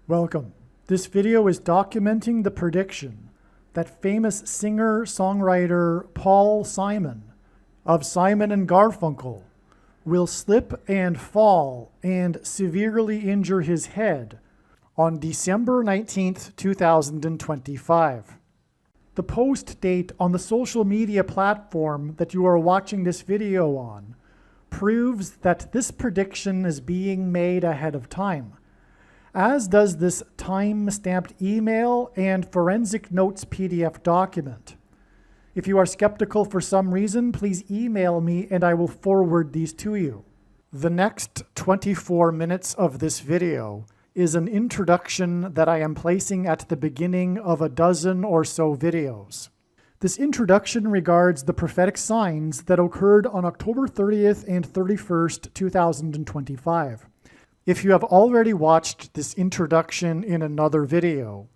Welcome. This video is documenting the prediction that famous singer-songwriter Paul Simon of Simon and Garfunkel will slip and fall and severely injure his head on December 19th, 2025. The post date on the social media platform that you are watching this video on proves that this prediction is being made ahead of time, as does this time-stamped email and forensic notes PDF document. If you are skeptical for some reason, please email me and I will forward these to you. The next 24 minutes of this video is an introduction that I am placing at the beginning of a dozen or so videos. This introduction regards the prophetic signs that occurred on October 30th and 31st, 2025. If you have already watched this introduction in another video,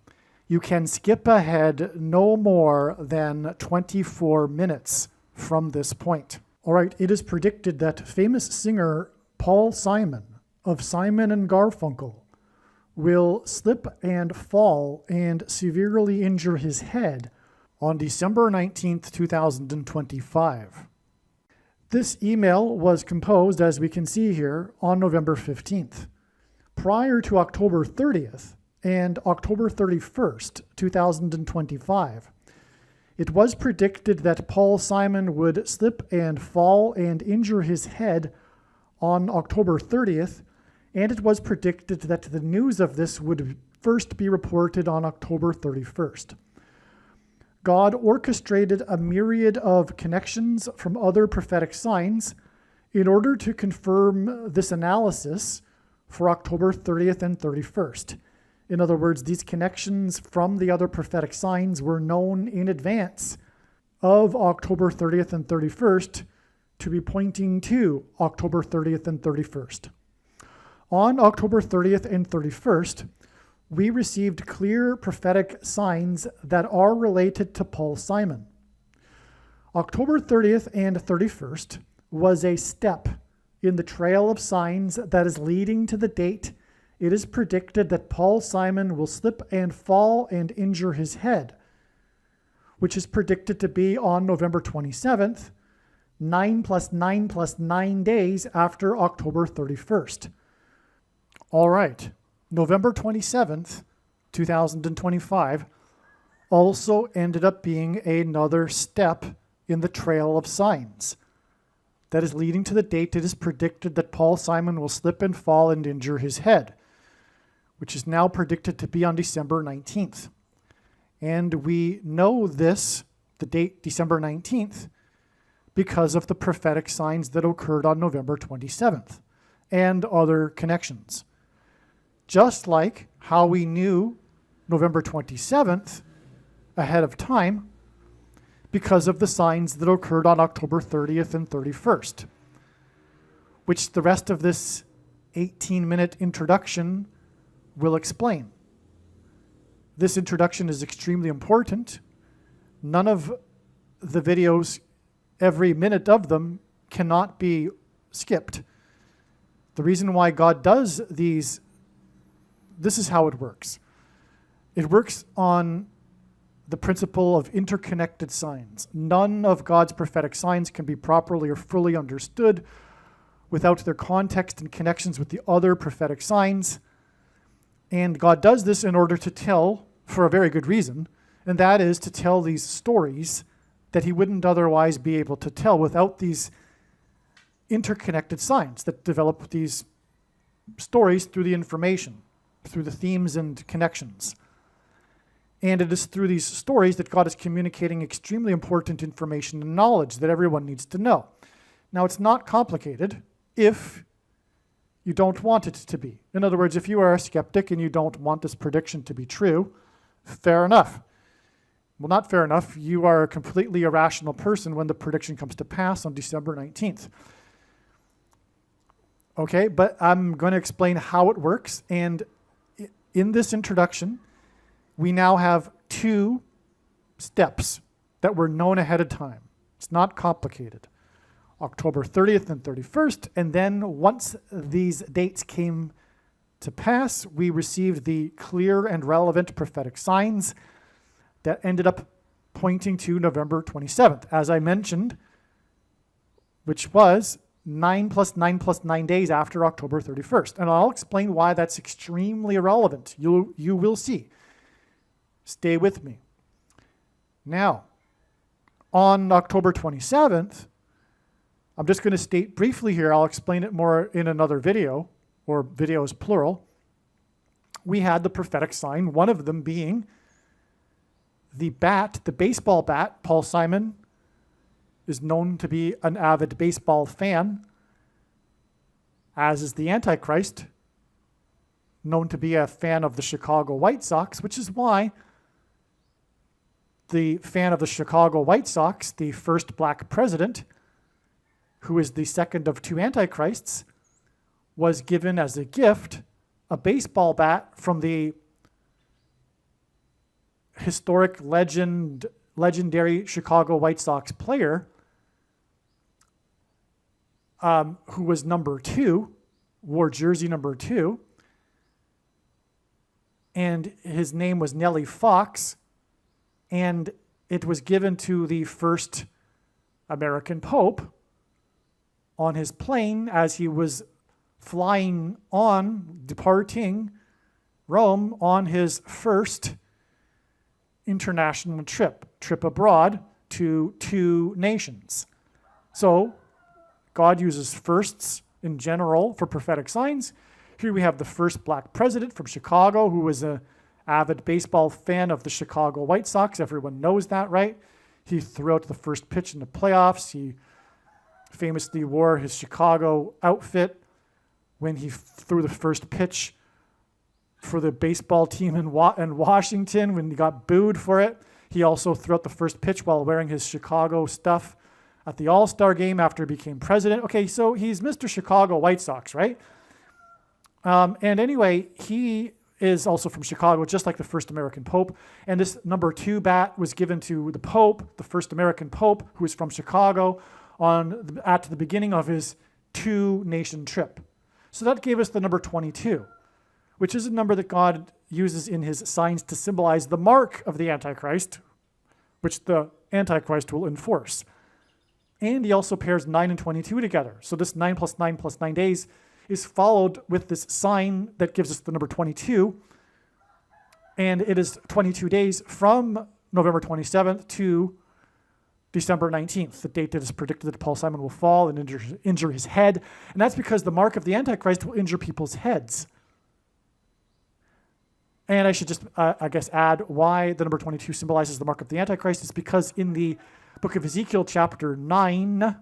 you can skip ahead no more than 24 minutes from this point. All right, it is predicted that famous singer Paul Simon of Simon and Garfunkel will slip and fall and severely injure his head on December 19th, 2025. This email was composed, as we can see here, on November 15th. Prior to October 30th and October 31st, 2025, it was predicted that Paul Simon would slip and fall and injure his head on October 30th, and it was predicted that the news of this would first be reported on October 31st. God orchestrated a myriad of connections from other prophetic signs in order to confirm this analysis for October 30th and 31st. In other words, these connections from the other prophetic signs were known in advance of October 30th and 31st to be pointing to October 30th and 31st. On October 30th and 31st, we received clear prophetic signs that are related to Paul Simon. October 30th and 31st was a step in the trail of signs that is leading to the date it is predicted that Paul Simon will slip and fall and injure his head, which is predicted to be on November 27th, 9 plus 9 plus 9 days after October 31st. All right. November 27th, 2025, also ended up being another step in the trail of signs that is leading to the date it is predicted that Paul Simon will slip and fall and injure his head, which is now predicted to be on December 19th. And we know this, the date December 19th, because of the prophetic signs that occurred on November 27th and other connections. Just like how we knew November 27th ahead of time because of the signs that occurred on October 30th and 31st, which the rest of this 18-minute introduction will explain. This introduction is extremely important. None of the videos, every minute of them, cannot be skipped. The reason why God does these, this is how it works. It works on the principle of interconnected signs. None of God's prophetic signs can be properly or fully understood without their context and connections with the other prophetic signs. And God does this in order to tell, for a very good reason, and that is to tell these stories that he wouldn't otherwise be able to tell without these interconnected signs that develop these stories through the information, through the themes and connections. And it is through these stories that God is communicating extremely important information and knowledge that everyone needs to know. Now, it's not complicated if you don't want it to be. In other words, if you are a skeptic and you don't want this prediction to be true, fair enough. Well, not fair enough. You are a completely irrational person when the prediction comes to pass on December 19th. Okay, but I'm going to explain how it works. And in this introduction, we now have two steps that were known ahead of time. It's not complicated. October 30th and 31st, and then once these dates came to pass, we received the clear and relevant prophetic signs that ended up pointing to November 27th, as I mentioned, which was 9 plus 9 plus 9 days after October 31st. And I'll explain why that's extremely irrelevant. You will see. Stay with me. Now, on October 27th, I'm just going to state briefly here, I'll explain it more in another video, or videos plural. We had the prophetic sign, one of them being the bat, the baseball bat. Paul Simon is known to be an avid baseball fan, as is the Antichrist, known to be a fan of the Chicago White Sox, which is why the fan of the Chicago White Sox, the first black president, who is the second of two Antichrists, was given as a gift a baseball bat from the historic legendary Chicago White Sox player, who was number 2, wore jersey number 2, and his name was Nellie Fox, and it was given to the first American Pope on his plane as he was departing Rome on his first international trip abroad to 2 nations. So God uses firsts in general for prophetic signs. Here we have the first black president from Chicago, who was an avid baseball fan of the Chicago White Sox. Everyone knows that, right? He threw out the first pitch in the playoffs. He famously wore his Chicago outfit when he threw the first pitch for the baseball team in Washington when he got booed for it. He also threw out the first pitch while wearing his Chicago stuff at the All-Star game after he became president. Okay, so he's Mr. Chicago White Sox, right? And anyway, he is also from Chicago, just like the first American Pope. And this number 2 bat was given to the Pope, the first American Pope, who is from Chicago, at the beginning of his 2-nation trip. So that gave us the number 22, which is a number that God uses in his signs to symbolize the mark of the Antichrist, which the Antichrist will enforce. And he also pairs 9 and 22 together. So this 9 plus 9 plus 9 days is followed with this sign that gives us the number 22. And it is 22 days from November 27th to December 19th, the date that is predicted that Paul Simon will fall and injure his head. And that's because the mark of the Antichrist will injure people's heads. And I should just, add why the number 22 symbolizes the mark of the Antichrist is because in the book of Ezekiel, chapter 9,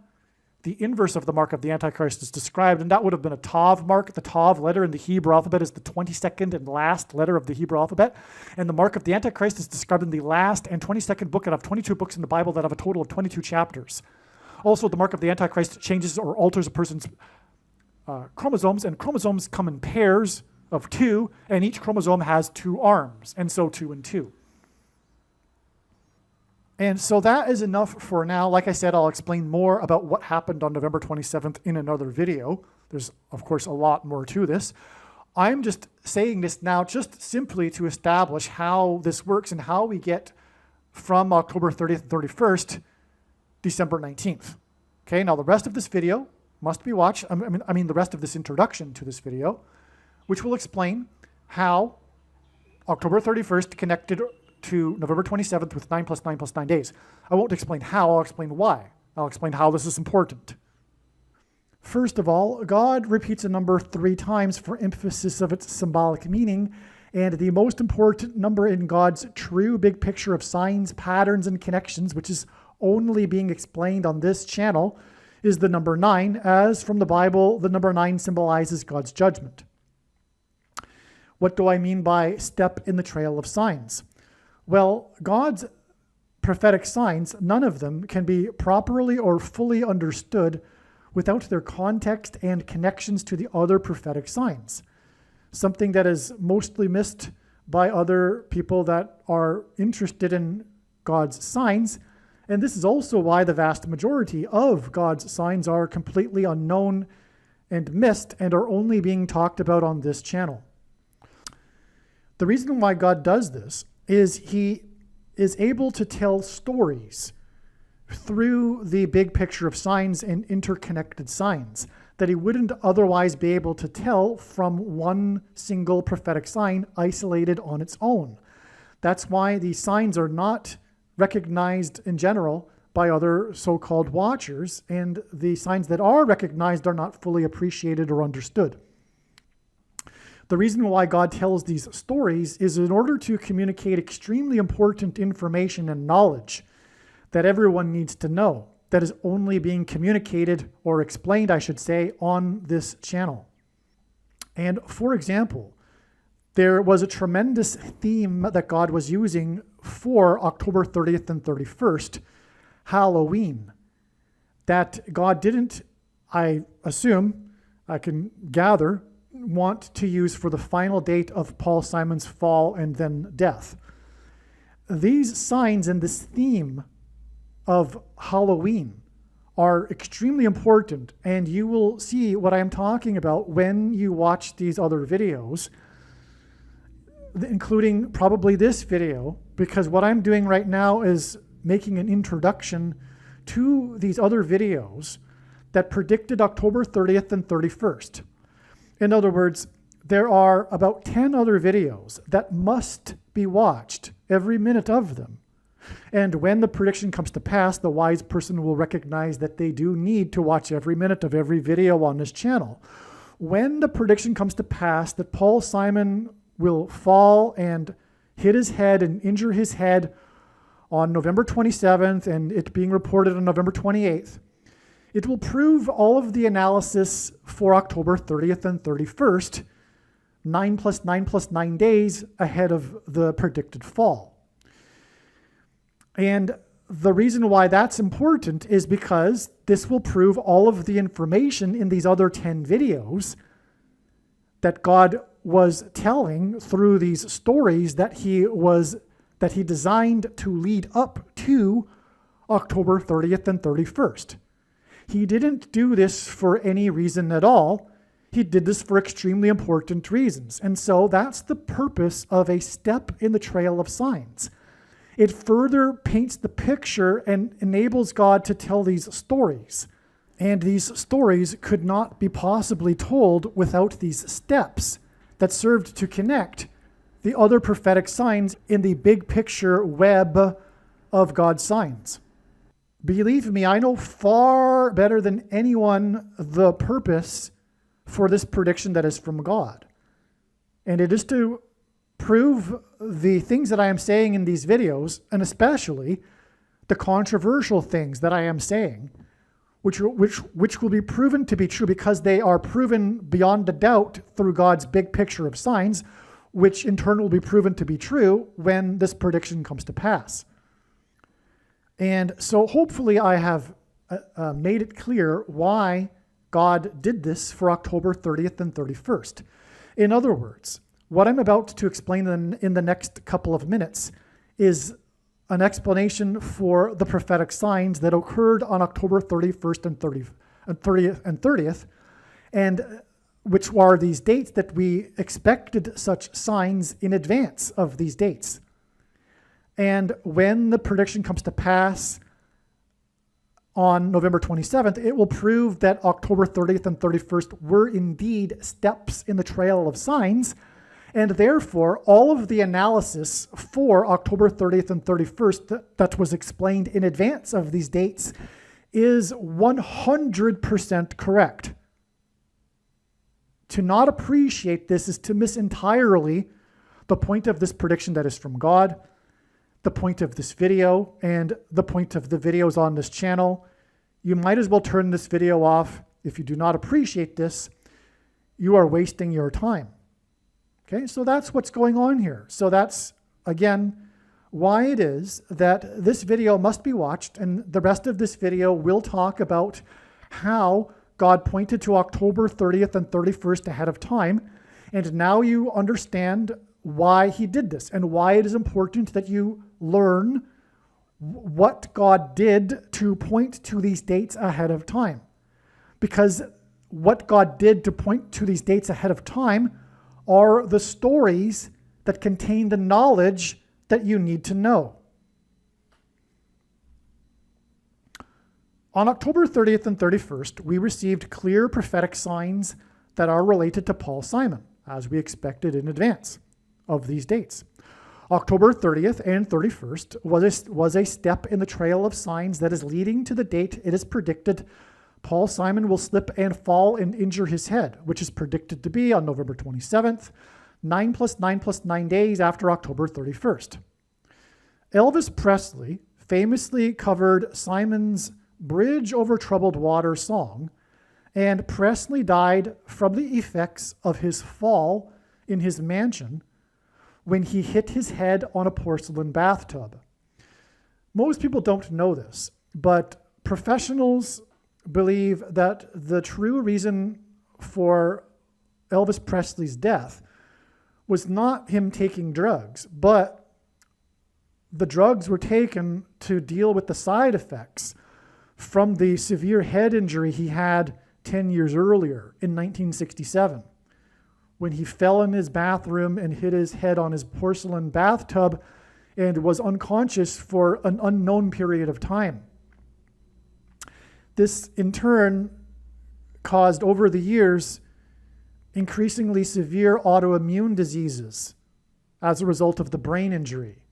the inverse of the mark of the Antichrist is described, and that would have been a Tav mark. The Tav letter in the Hebrew alphabet is the 22nd and last letter of the Hebrew alphabet, and the mark of the Antichrist is described in the last and 22nd book out of 22 books in the Bible that have a total of 22 chapters. Also, the mark of the Antichrist changes or alters a person's chromosomes, and chromosomes come in pairs of 2, and each chromosome has 2 arms, and so 2 and 2. And so that is enough for now. Like I said, I'll explain more about what happened on November 27th in another video. There's, of course, a lot more to this. I'm just saying this now just simply to establish how this works and how we get from October 30th and 31st, December 19th. Okay, now the rest of this video must be watched. I mean the rest of this introduction to this video, which will explain how October 31st connected to November 27th with 9 plus 9 plus 9 days. I won't explain how, I'll explain why. I'll explain how this is important. First of all, God repeats a number 3 times for emphasis of its symbolic meaning, and the most important number in God's true big picture of signs, patterns, and connections, which is only being explained on this channel, is the number 9, as from the Bible, the number 9 symbolizes God's judgment. What do I mean by step in the trail of signs? Well, God's prophetic signs, none of them can be properly or fully understood without their context and connections to the other prophetic signs, something that is mostly missed by other people that are interested in God's signs. And this is also why the vast majority of God's signs are completely unknown and missed and are only being talked about on this channel. The reason why God does this is he is able to tell stories through the big picture of signs and interconnected signs that he wouldn't otherwise be able to tell from one single prophetic sign isolated on its own. That's why these signs are not recognized in general by other so-called watchers, and the signs that are recognized are not fully appreciated or understood. The reason why God tells these stories is in order to communicate extremely important information and knowledge that everyone needs to know, that is only being communicated or explained, I should say, on this channel. And for example, there was a tremendous theme that God was using for October 30th and 31st, Halloween, that God didn't, I assume, I can gather, want to use for the final date of Paul Simon's fall and then death. These signs and this theme of Halloween are extremely important, and you will see what I am talking about when you watch these other videos, including probably this video, because what I'm doing right now is making an introduction to these other videos that predicted October 30th and 31st. In other words, there are about 10 other videos that must be watched, every minute of them. And when the prediction comes to pass, the wise person will recognize that they do need to watch every minute of every video on this channel. When the prediction comes to pass that Paul Simon will fall and hit his head and injure his head on November 27th, and it being reported on November 28th, it will prove all of the analysis for October 30th and 31st, 9 plus 9 plus 9 days ahead of the predicted fall. And the reason why that's important is because this will prove all of the information in these other 10 videos that God was telling through these stories that he designed to lead up to October 30th and 31st. He didn't do this for any reason at all. He did this for extremely important reasons. And so that's the purpose of a step in the trail of signs. It further paints the picture and enables God to tell these stories. And these stories could not be possibly told without these steps that served to connect the other prophetic signs in the big picture web of God's signs. Believe me, I know far better than anyone the purpose for this prediction that is from God. And it is to prove the things that I am saying in these videos, and especially the controversial things that I am saying, which will be proven to be true because they are proven beyond a doubt through God's big picture of signs, which in turn will be proven to be true when this prediction comes to pass. And so hopefully I have made it clear why God did this for October 30th and 31st. In other words, what I'm about to explain in the next couple of minutes is an explanation for the prophetic signs that occurred on October 31st and 30th, and which are these dates that we expected such signs in advance of these dates. And when the prediction comes to pass on November 27th, it will prove that October 30th and 31st were indeed steps in the trail of signs, and therefore all of the analysis for October 30th and 31st that was explained in advance of these dates is 100% correct. To not appreciate this is to miss entirely the point of this prediction that is from God, the point of this video, and the point of the videos on this channel. You might as well turn this video off. If you do not appreciate this, you are wasting your time. Okay, so that's what's going on here. So that's, again, why it is that this video must be watched, and the rest of this video will talk about how God pointed to October 30th and 31st ahead of time, and now you understand why he did this and why it is important that you learn what God did to point to these dates ahead of time. Because what God did to point to these dates ahead of time are the stories that contain the knowledge that you need to know. On October 30th and 31st, we received clear prophetic signs that are related to Paul Simon, as we expected in advance of these dates. October 30th and 31st was a step in the trail of signs that is leading to the date it is predicted Paul Simon will slip and fall and injure his head, which is predicted to be on November 27th, 9 plus 9 plus 9 days after October 31st. Elvis Presley famously covered Simon's Bridge Over Troubled Water song, and Presley died from the effects of his fall in his mansion when he hit his head on a porcelain bathtub. Most people don't know this, but professionals believe that the true reason for Elvis Presley's death was not him taking drugs, but the drugs were taken to deal with the side effects from the severe head injury he had 10 years earlier in 1967, when he fell in his bathroom and hit his head on his porcelain bathtub and was unconscious for an unknown period of time. This, in turn, caused over the years increasingly severe autoimmune diseases as a result of the brain injury.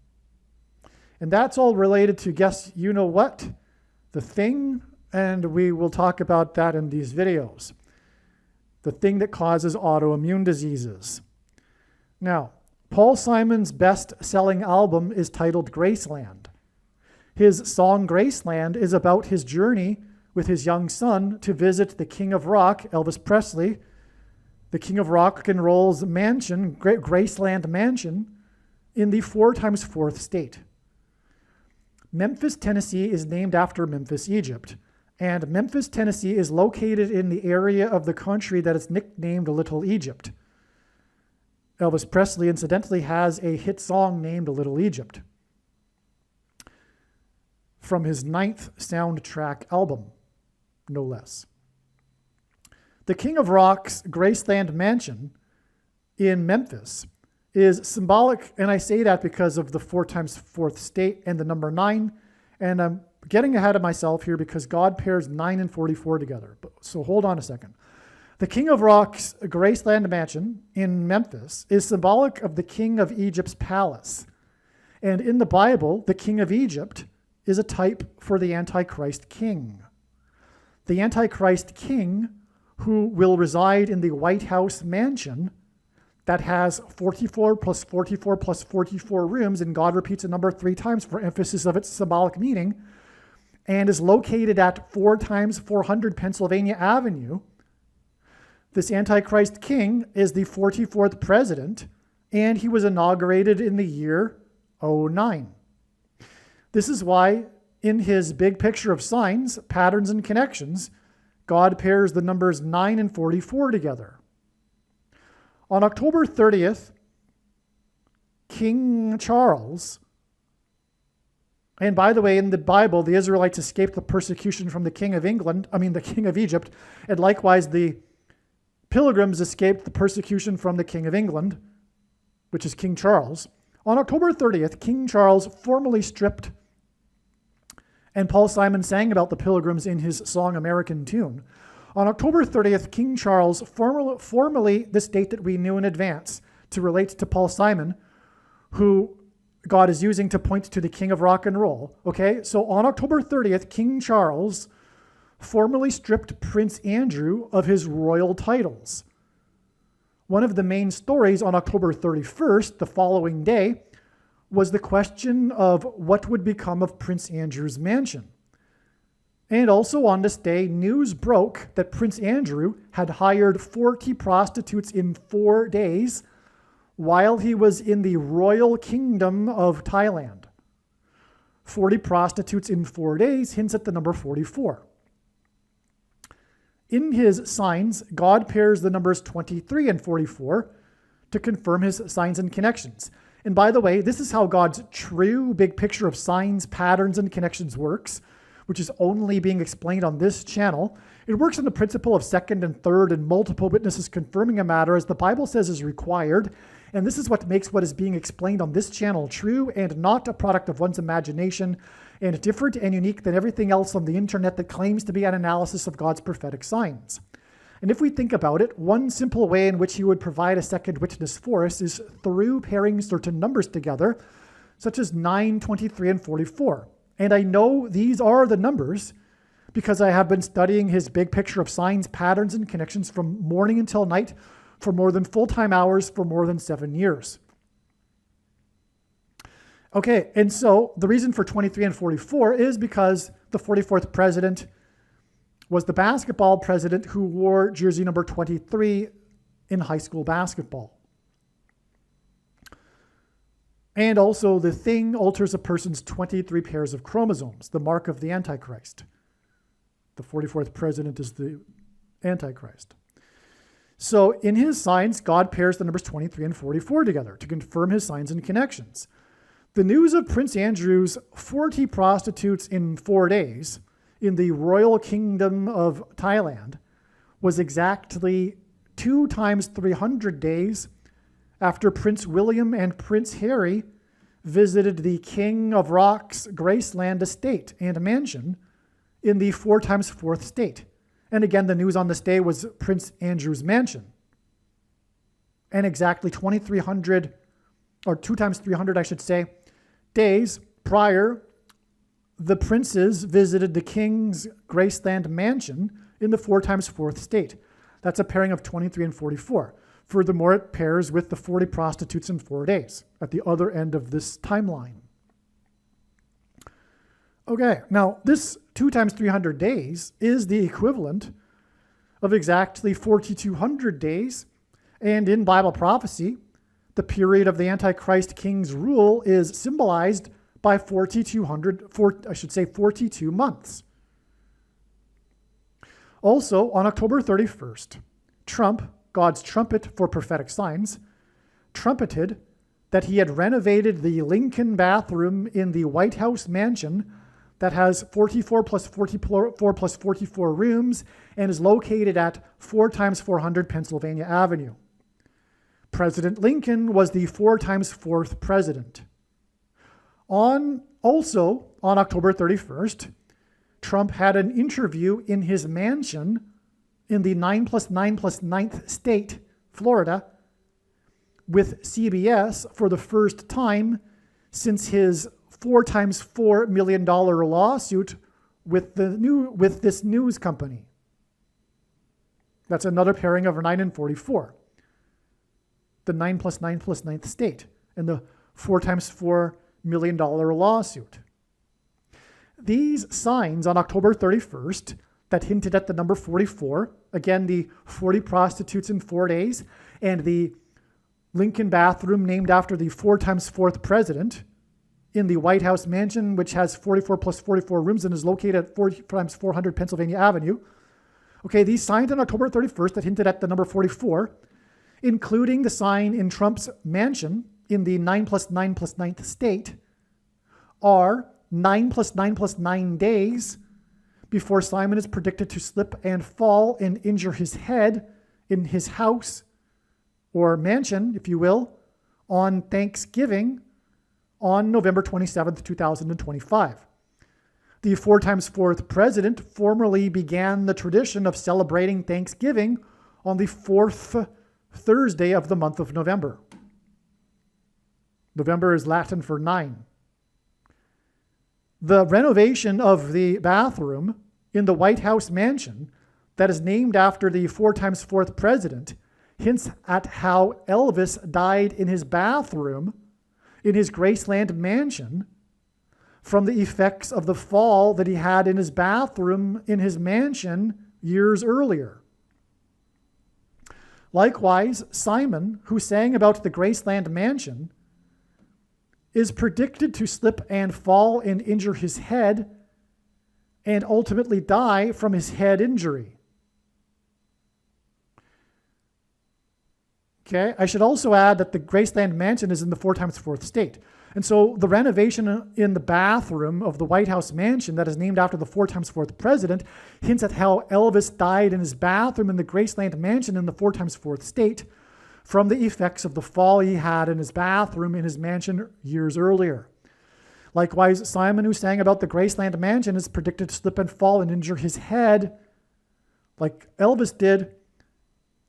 And that's all related to, guess you know what? The Thing, and we will talk about that in these videos. The thing that causes autoimmune diseases. Now, Paul Simon's best-selling album is titled Graceland. His song Graceland is about his journey with his young son to visit the King of Rock, Elvis Presley, the King of Rock and Roll's mansion, Graceland Mansion, in the 4x4th state. Memphis, Tennessee is named after Memphis, Egypt, and Memphis, Tennessee is located in the area of the country that is nicknamed Little Egypt. Elvis Presley, incidentally, has a hit song named Little Egypt from his 9th soundtrack album, no less. The King of Rock's Graceland Mansion in Memphis is symbolic, and I say that because of the 4x4th state and the number 9, and I'm getting ahead of myself here because God pairs 9 and 44 together. So hold on a second. The King of Rock's Graceland Mansion in Memphis is symbolic of the King of Egypt's palace. And in the Bible, the King of Egypt is a type for the Antichrist king. The Antichrist king, who will reside in the White House mansion that has 44 plus 44 plus 44 rooms, and God repeats the number 3 times for emphasis of its symbolic meaning, and is located at 4x400 Pennsylvania Avenue. This Antichrist king is the 44th president, and he was inaugurated in the year 09. This is why in his big picture of signs, patterns, and connections, God pairs the numbers 9 and 44 together. On October 30th, King Charles, and by the way, in the Bible, the Israelites escaped the persecution from the King of Egypt, and likewise the Pilgrims escaped the persecution from the King of England, which is King Charles. On October 30th, King Charles formally stripped, and Paul Simon sang about the Pilgrims in his song American Tune. On October 30th, King Charles formally, this date that we knew in advance, to relate to Paul Simon, who God is using to point to the King of Rock and Roll. Okay, so on October 30th, King Charles formally stripped Prince Andrew of his royal titles. One of the main stories on October 31st, the following day, was the question of what would become of Prince Andrew's mansion. And also on this day, news broke that Prince Andrew had hired 40 prostitutes in 4 days while he was in the royal kingdom of Thailand. 40 prostitutes in 4 days hints at the number 44. In his signs, God pairs the numbers 23 and 44 to confirm his signs and connections. And by the way, this is how God's true big picture of signs, patterns, and connections works, which is only being explained on this channel. It works on the principle of second and third and multiple witnesses confirming a matter, as the Bible says is required, And this is what makes what is being explained on this channel true and not a product of one's imagination, and different and unique than everything else on the internet that claims to be an analysis of God's prophetic signs. And if we think about it, one simple way in which he would provide a second witness for us is through pairing certain numbers together, such as 9, 23, and 44. And I know these are the numbers because I have been studying his big picture of signs, patterns, and connections from morning until night for more than full-time hours for more than 7 years. Okay, and so the reason for 23 and 44 is because the 44th president was the basketball president who wore jersey number 23 in high school basketball. And also the thing alters a person's 23 pairs of chromosomes, the mark of the Antichrist. The 44th president is the Antichrist. So in his signs, God pairs the numbers 23 and 44 together to confirm his signs and connections. The news of Prince Andrew's 40 prostitutes in 4 days in the Royal Kingdom of Thailand was exactly 2 times 300 days after Prince William and Prince Harry visited the King of Rock's Graceland estate and mansion in the 4 times 4th state. And again, the news on this day was Prince Andrew's mansion. And exactly 2,300, or 2 times 300, I should say, days prior, the princes visited the King's Graceland mansion in the 4 times 4th state. That's a pairing of 23 and 44. Furthermore, it pairs with the 40 prostitutes in 4 days at the other end of this timeline. Okay, now this 2 times 300 days is the equivalent of exactly 4,200 days. And in Bible prophecy, the period of the Antichrist king's rule is symbolized by 42 months. Also, on October 31st, Trump, God's trumpet for prophetic signs, trumpeted that he had renovated the Lincoln bathroom in the White House mansion that has 44 plus 44 plus 44 rooms and is located at 4 times 400 Pennsylvania Avenue. President Lincoln was the 4 times 4th president. Also on October 31st, Trump had an interview in his mansion in the 9 plus 9 plus 9th state, Florida, with CBS for the first time since his $4 times $4 million lawsuit with this news company. That's another pairing of 9 and 44. The 9 plus 9 plus 9th state and the $4 times $4 million lawsuit. These signs on October 31st that hinted at the number 44, again, the 40 prostitutes in 4 days, and the Lincoln bathroom named after the 4 times 4th president in the White House mansion, which has 44 plus 44 rooms and is located at 4 times 400 Pennsylvania Avenue. Okay, these signs on October 31st that hinted at the number 44, including the sign in Trump's mansion in the 9 plus 9 plus 9th state, are 9 plus 9 plus 9 days before Simon is predicted to slip and fall and injure his head in his house or mansion, if you will, on Thanksgiving on November 27th, 2025. The 4 times 4th president formally began the tradition of celebrating Thanksgiving on the 4th Thursday of the month of November. November is Latin for 9. The renovation of the bathroom in the White House mansion that is named after the 4 times 4th president hints at how Elvis died in his bathroom in his Graceland mansion from the effects of the fall that he had in his bathroom in his mansion years earlier. Likewise, Simon, who sang about the Graceland mansion, is predicted to slip and fall and injure his head and ultimately die from his head injury. Okay, I should also add that the Graceland mansion is in the 4 times 4th state. And so the renovation in the bathroom of the White House mansion that is named after the 4 times 4th president hints at how Elvis died in his bathroom in the Graceland mansion in the 4 times 4th state, from the effects of the fall he had in his bathroom in his mansion years earlier. Likewise, Simon, who sang about the Graceland mansion, is predicted to slip and fall and injure his head, like Elvis did,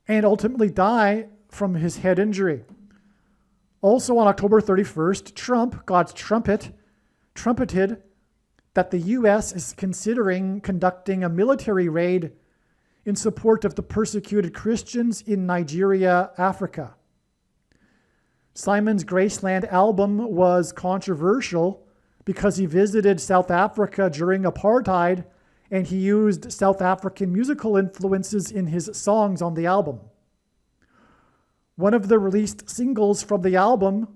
and ultimately die from his head injury. Also on October 31st, Trump, God's trumpeted that the U.S. is considering conducting a military raid in support of the persecuted Christians in Nigeria, Africa. Simon's Graceland album was controversial because he visited South Africa during apartheid and he used South African musical influences in his songs on the album. One of the released singles from the album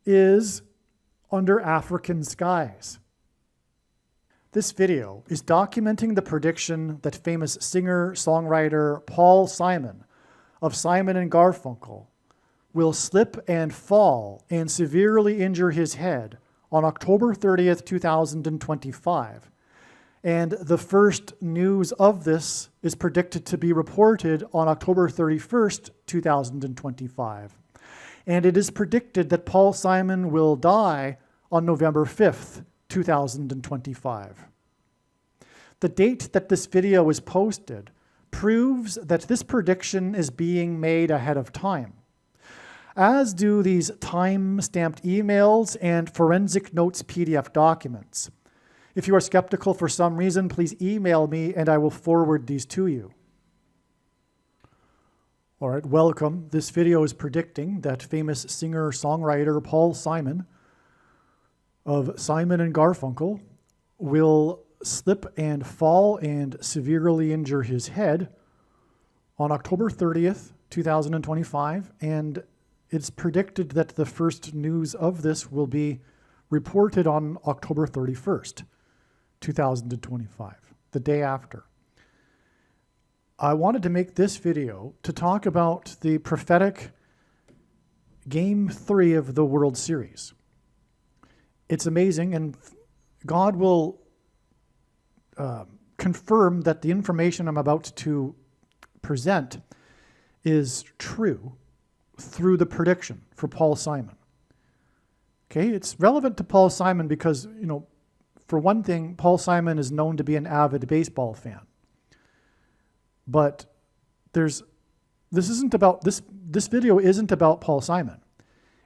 is Under African Skies. This video is documenting the prediction that famous singer-songwriter Paul Simon of Simon and Garfunkel will slip and fall and severely injure his head on October 30th, 2025. And the first news of this is predicted to be reported on October 31st, 2025. And it is predicted that Paul Simon will die on November 5th, 2025. The date that this video is posted proves that this prediction is being made ahead of time, as do these time-stamped emails and forensic notes PDF documents. If you are skeptical for some reason, please email me and I will forward these to you. All right, welcome. This video is predicting that famous singer-songwriter Paul Simon of Simon and Garfunkel will slip and fall and severely injure his head on October 30th, 2025, and it's predicted that the first news of this will be reported on October 31st, 2025, the day after. I wanted to make this video to talk about the prophetic Game 3 of the World Series. It's amazing, and God will confirm that the information I'm about to present is true through the prediction for Paul Simon. Okay, it's relevant to Paul Simon because, for one thing, Paul Simon is known to be an avid baseball fan. But this video isn't about Paul Simon.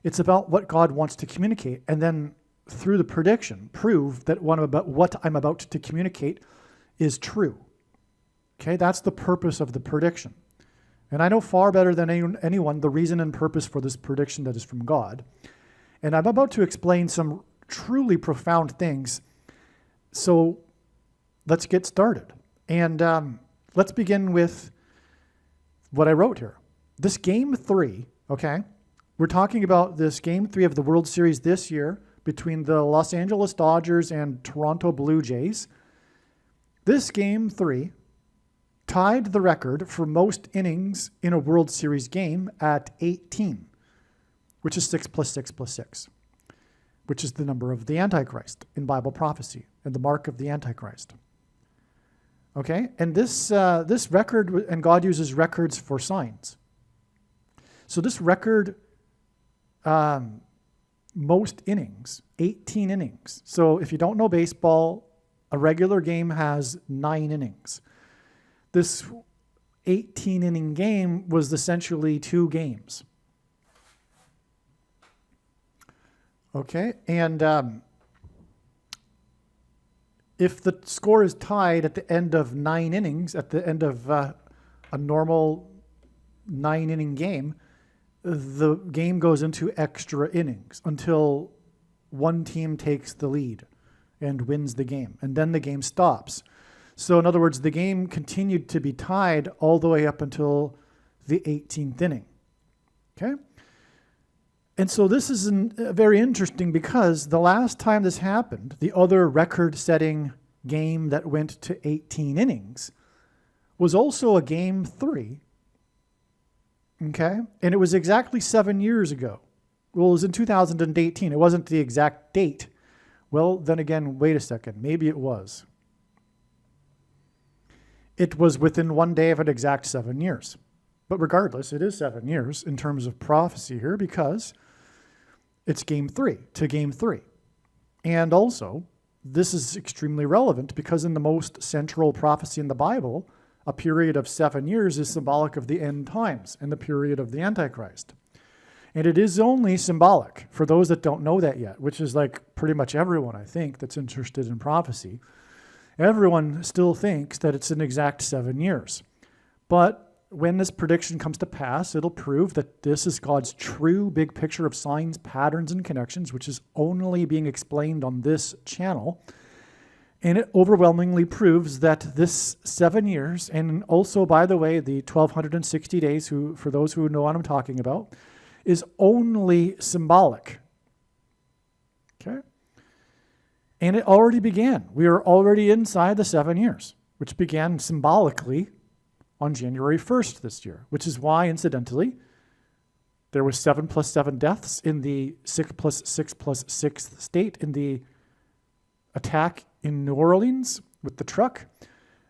It's about what God wants to communicate, and then through the prediction, prove that what I'm about to communicate is true. Okay, that's the purpose of the prediction. And I know far better than anyone the reason and purpose for this prediction that is from God. And I'm about to explain some truly profound things. So let's get started. And let's begin with what I wrote here. This Game 3, okay? We're talking about this Game 3 of the World Series this year between the Los Angeles Dodgers and Toronto Blue Jays. This Game 3 tied the record for most innings in a World Series game at 18, which is 6 plus 6 plus 6, which is the number of the Antichrist in Bible prophecy and the mark of the Antichrist. Okay, and this record, and God uses records for signs. So this record, most innings, 18 innings. So if you don't know baseball, a regular game has 9 innings. This 18-inning game was essentially 2 games. Okay, and if the score is tied at the end of 9 innings, at the end of a normal 9-inning game, the game goes into extra innings until one team takes the lead and wins the game, and then the game stops. So in other words, the game continued to be tied all the way up until the 18th inning. Okay? And so this is very interesting because the last time this happened, the other record-setting game that went to 18 innings was also a Game 3. Okay? And it was exactly 7 years ago. Well, it was in 2018. It wasn't the exact date. Well, then again, wait a second. Maybe it was. It was within one day of an exact 7 years. But regardless, it is 7 years in terms of prophecy here because it's game 3 to game 3. And also, this is extremely relevant because in the most central prophecy in the Bible, a period of 7 years is symbolic of the end times and the period of the Antichrist. And it is only symbolic for those that don't know that yet, which is like pretty much everyone, I think, that's interested in prophecy. Everyone still thinks that it's an exact 7 years. But when this prediction comes to pass, it'll prove that this is God's true big picture of signs, patterns, and connections, which is only being explained on this channel. And it overwhelmingly proves that this 7 years, and also, by the way, the 1,260 days, for those who know what I'm talking about, is only symbolic. Okay? And it already began. We are already inside the 7 years, which began symbolically on January 1st this year, which is why, incidentally, there was 7 plus 7 deaths in the 6 plus 6 plus 6 state in the attack in New Orleans with the truck.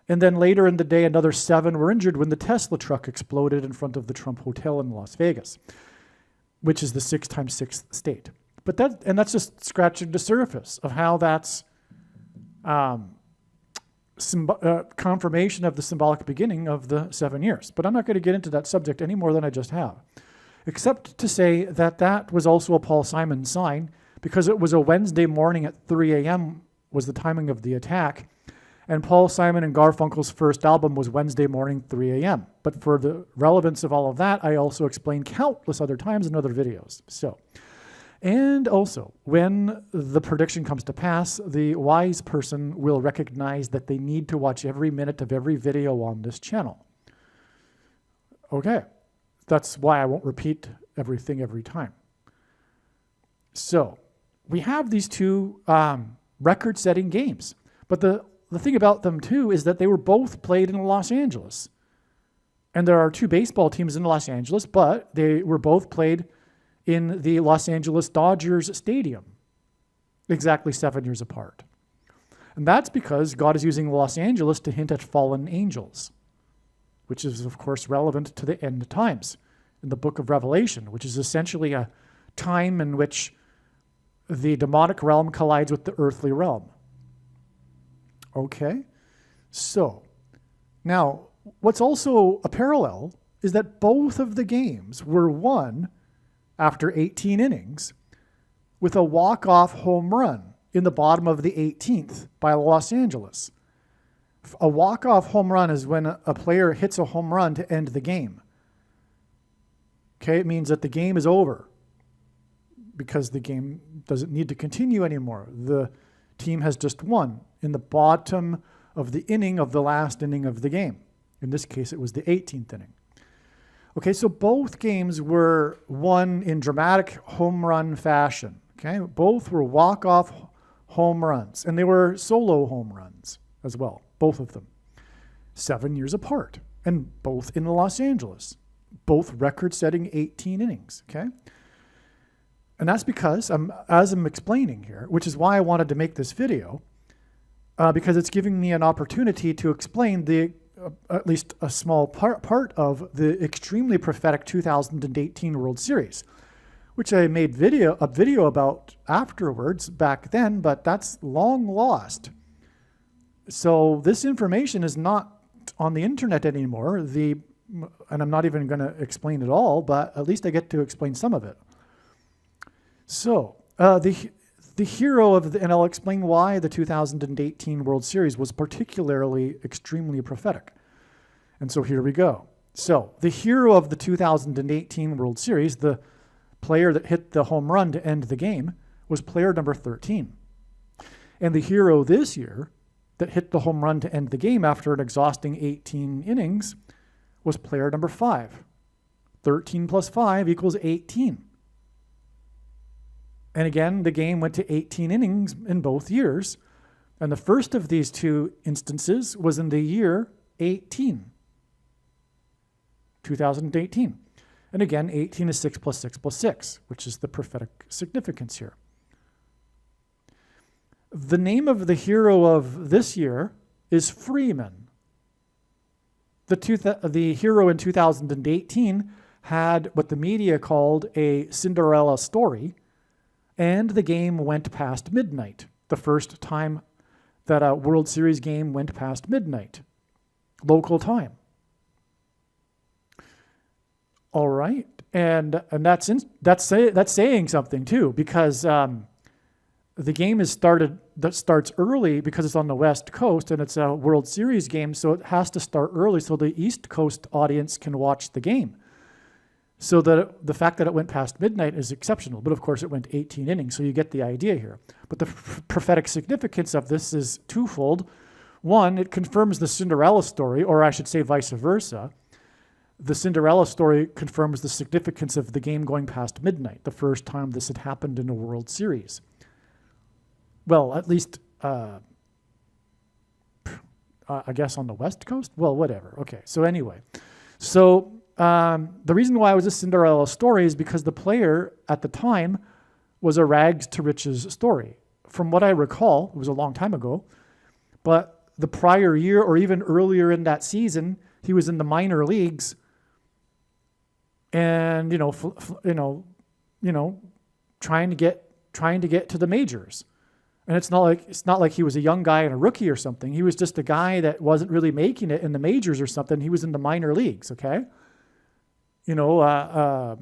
And then later in the day, another 7 were injured when the Tesla truck exploded in front of the Trump Hotel in Las Vegas, which is the 6 times 6 state. But that's just scratching the surface of how that's confirmation of the symbolic beginning of the 7 years. But I'm not going to get into that subject any more than I just have, except to say that that was also a Paul Simon sign because it was a Wednesday morning at 3 a.m. was the timing of the attack. And Paul Simon and Garfunkel's first album was Wednesday morning, 3 a.m. But for the relevance of all of that, I also explained countless other times in other videos. And also, when the prediction comes to pass, the wise person will recognize that they need to watch every minute of every video on this channel. Okay, that's why I won't repeat everything every time. So, we have these two record-setting games. But the thing about them, too, is that they were both played in Los Angeles. And there are 2 baseball teams in Los Angeles, but they were both played in the Los Angeles Dodgers Stadium, exactly 7 years apart. And that's because God is using Los Angeles to hint at fallen angels, which is, of course, relevant to the end times in the book of Revelation, which is essentially a time in which the demonic realm collides with the earthly realm. Okay? So, now, what's also a parallel is that both of the games were won after 18 innings with a walk-off home run in the bottom of the 18th by Los Angeles. A walk-off home run is when a player hits a home run to end the game. Okay, it means that the game is over because the game doesn't need to continue anymore. The team has just won in the bottom of the inning of the last inning of the game. In this case, it was the 18th inning. Okay, so both games were won in dramatic home run fashion. Okay, both were walk-off home runs, and they were solo home runs as well, both of them. 7 years apart, and both in Los Angeles. Both record-setting 18 innings, okay? And that's because, as I'm explaining here, which is why I wanted to make this video, because it's giving me an opportunity to explain at least a small part of the extremely prophetic 2018 World Series, which I made a video about afterwards back then, but that's long lost. So this information is not on the internet anymore. And I'm not even going to explain it all, but at least I get to explain some of it. So the hero of and I'll explain why the 2018 World Series was particularly extremely prophetic. And so here we go. So the hero of the 2018 World Series, the player that hit the home run to end the game, was player number 13. And the hero this year that hit the home run to end the game after an exhausting 18 innings was player number 5. 13 plus 5 equals 18. And again, the game went to 18 innings in both years. And the first of these two instances was in the year 2018. And again, 18 is 6 plus 6 plus 6, which is the prophetic significance here. The name of the hero of this year is Freeman. The hero in 2018 had what the media called a Cinderella story, and the game went past midnight. The first time that a World Series game went past midnight, local time. All right, and that's saying something too, because the game starts early because it's on the West Coast and it's a World Series game, so it has to start early so the East Coast audience can watch the game. So the fact that it went past midnight is exceptional, but of course it went 18 innings, so you get the idea here. But the prophetic significance of this is twofold. One, it confirms the Cinderella story, or I should say vice versa. The Cinderella story confirms the significance of the game going past midnight, the first time this had happened in a World Series. Well, at least, I guess on the West Coast? Well, whatever. Okay, so anyway. So the reason why it was a Cinderella story is because the player at the time was a rags to riches story. From what I recall, it was a long time ago, but the prior year or even earlier in that season, he was in the minor leagues and, trying to get to the majors. And it's not like he was a young guy and a rookie or something. He was just a guy that wasn't really making it in the majors or something. He was in the minor leagues, okay? Not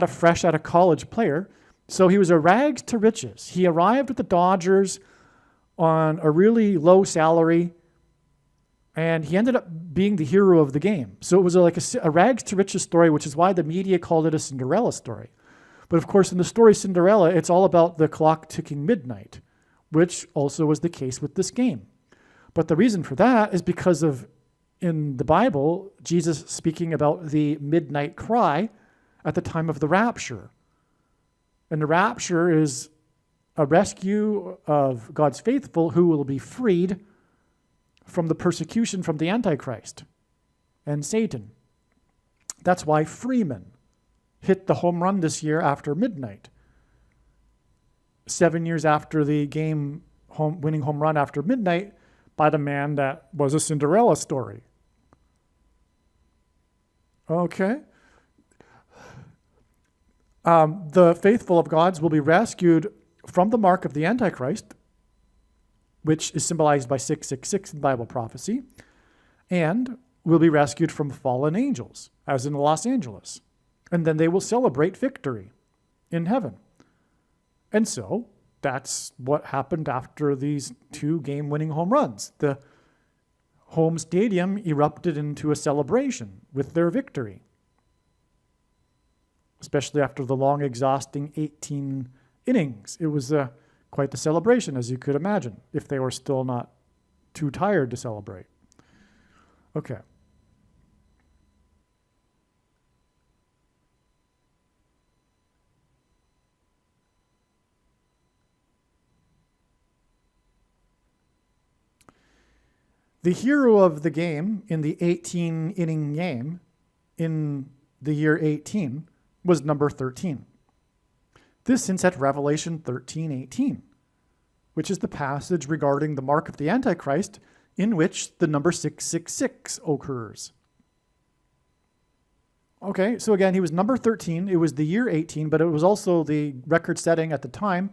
a fresh out of college player. So he was a rags to riches. He arrived at the Dodgers on a really low salary, and he ended up being the hero of the game. So it was like a rags to riches story, which is why the media called it a Cinderella story. But of course, in the story Cinderella, it's all about the clock ticking midnight, which also was the case with this game. But the reason for that is because of, in the Bible, Jesus speaking about the midnight cry at the time of the rapture. And the rapture is a rescue of God's faithful who will be freed from the persecution from the Antichrist and Satan. That's why Freeman hit the home run this year after midnight. 7 years after the game winning home run after midnight by the man that was a Cinderella story. Okay. The faithful of God's will be rescued from the mark of the Antichrist, which is symbolized by 666 in Bible prophecy, and will be rescued from fallen angels, as in Los Angeles. And then they will celebrate victory in heaven. And so that's what happened after these 2 game-winning home runs. The home stadium erupted into a celebration with their victory, especially after the long, exhausting 18 innings. It was quite the celebration, as you could imagine, if they were still not too tired to celebrate. Okay. The hero of the game in the 18-inning game in the year 18 was number 13. This hints at Revelation 13:18, which is the passage regarding the mark of the Antichrist in which the number 666 occurs. Okay, so again, he was number 13. It was the year 18, but it was also the record setting at the time,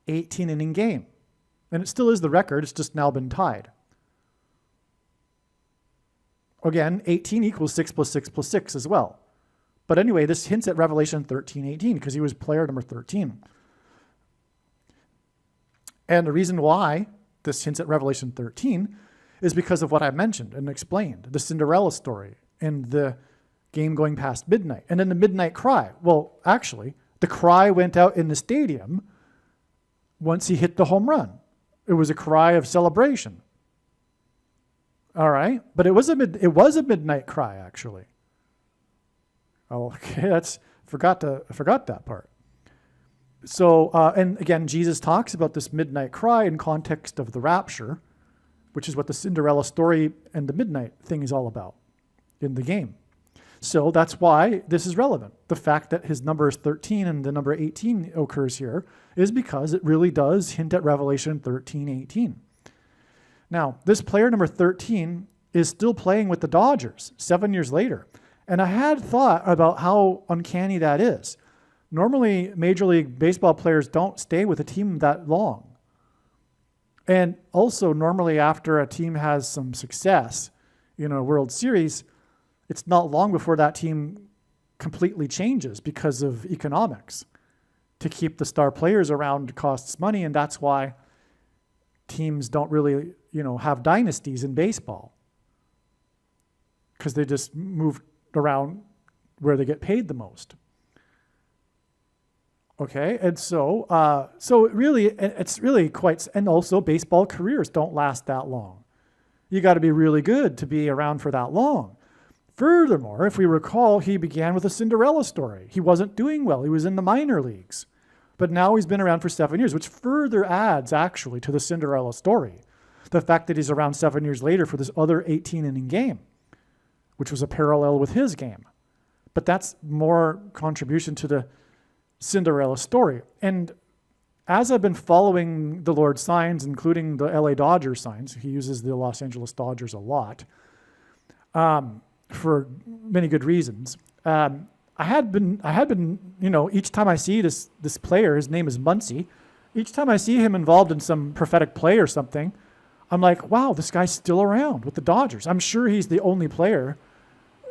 18-inning game. And it still is the record, it's just now been tied. Again, 18 equals 6 plus 6 plus 6 as well. But anyway, this hints at Revelation 13:18 because he was player number 13. And the reason why this hints at Revelation 13 is because of what I mentioned and explained, the Cinderella story and the game going past midnight. And then the midnight cry. Well, actually, the cry went out in the stadium once he hit the home run. It was a cry of celebration. All right, but it was a midnight cry, actually. Oh, okay, I forgot that part. So, and again, Jesus talks about this midnight cry in context of the rapture, which is what the Cinderella story and the midnight thing is all about in the game. So that's why this is relevant. The fact that his number is 13 and the number 18 occurs here is because it really does hint at Revelation 13:18. Now, this player number 13 is still playing with the Dodgers 7 years later. And I had thought about how uncanny that is. Normally, Major League Baseball players don't stay with a team that long. And also, normally after a team has some success in a World Series, it's not long before that team completely changes because of economics. To keep the star players around costs money, and that's why teams don't really, have dynasties in baseball. Because they just move around where they get paid the most. Okay, and so it's really quite, and also baseball careers don't last that long. You got to be really good to be around for that long. Furthermore, if we recall, he began with a Cinderella story. He wasn't doing well. He was in the minor leagues. But now he's been around for 7 years, which further adds actually to the Cinderella story. The fact that he's around 7 years later for this other 18-inning game, which was a parallel with his game. But that's more contribution to the Cinderella story. And as I've been following the Lord's signs, including the LA Dodgers signs, he uses the Los Angeles Dodgers a lot, for many good reasons. I had been, each time I see this player, his name is Muncy, each time I see him involved in some prophetic play or something, I'm like, wow, this guy's still around with the Dodgers. I'm sure he's the only player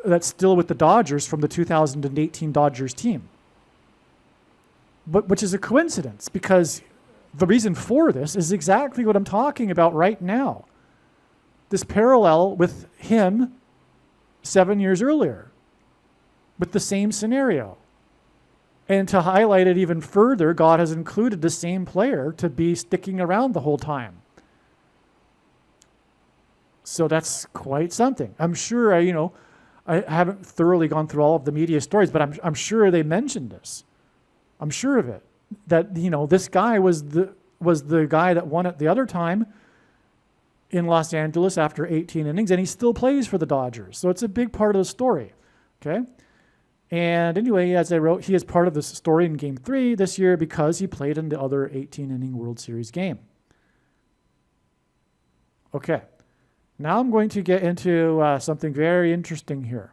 that's still with the Dodgers from the 2018 Dodgers team. But which is a coincidence, because the reason for this is exactly what I'm talking about right now. This parallel with him 7 years earlier, with the same scenario. And to highlight it even further, God has included the same player to be sticking around the whole time. So that's quite something. I'm sure, I haven't thoroughly gone through all of the media stories, but I'm sure they mentioned this. I'm sure of it. That, this guy was the guy that won it the other time in Los Angeles after 18 innings, and he still plays for the Dodgers. So it's a big part of the story. Okay? And anyway, as I wrote, he is part of the story in Game 3 this year because he played in the other 18-inning World Series game. Okay. Now I'm going to get into something very interesting here.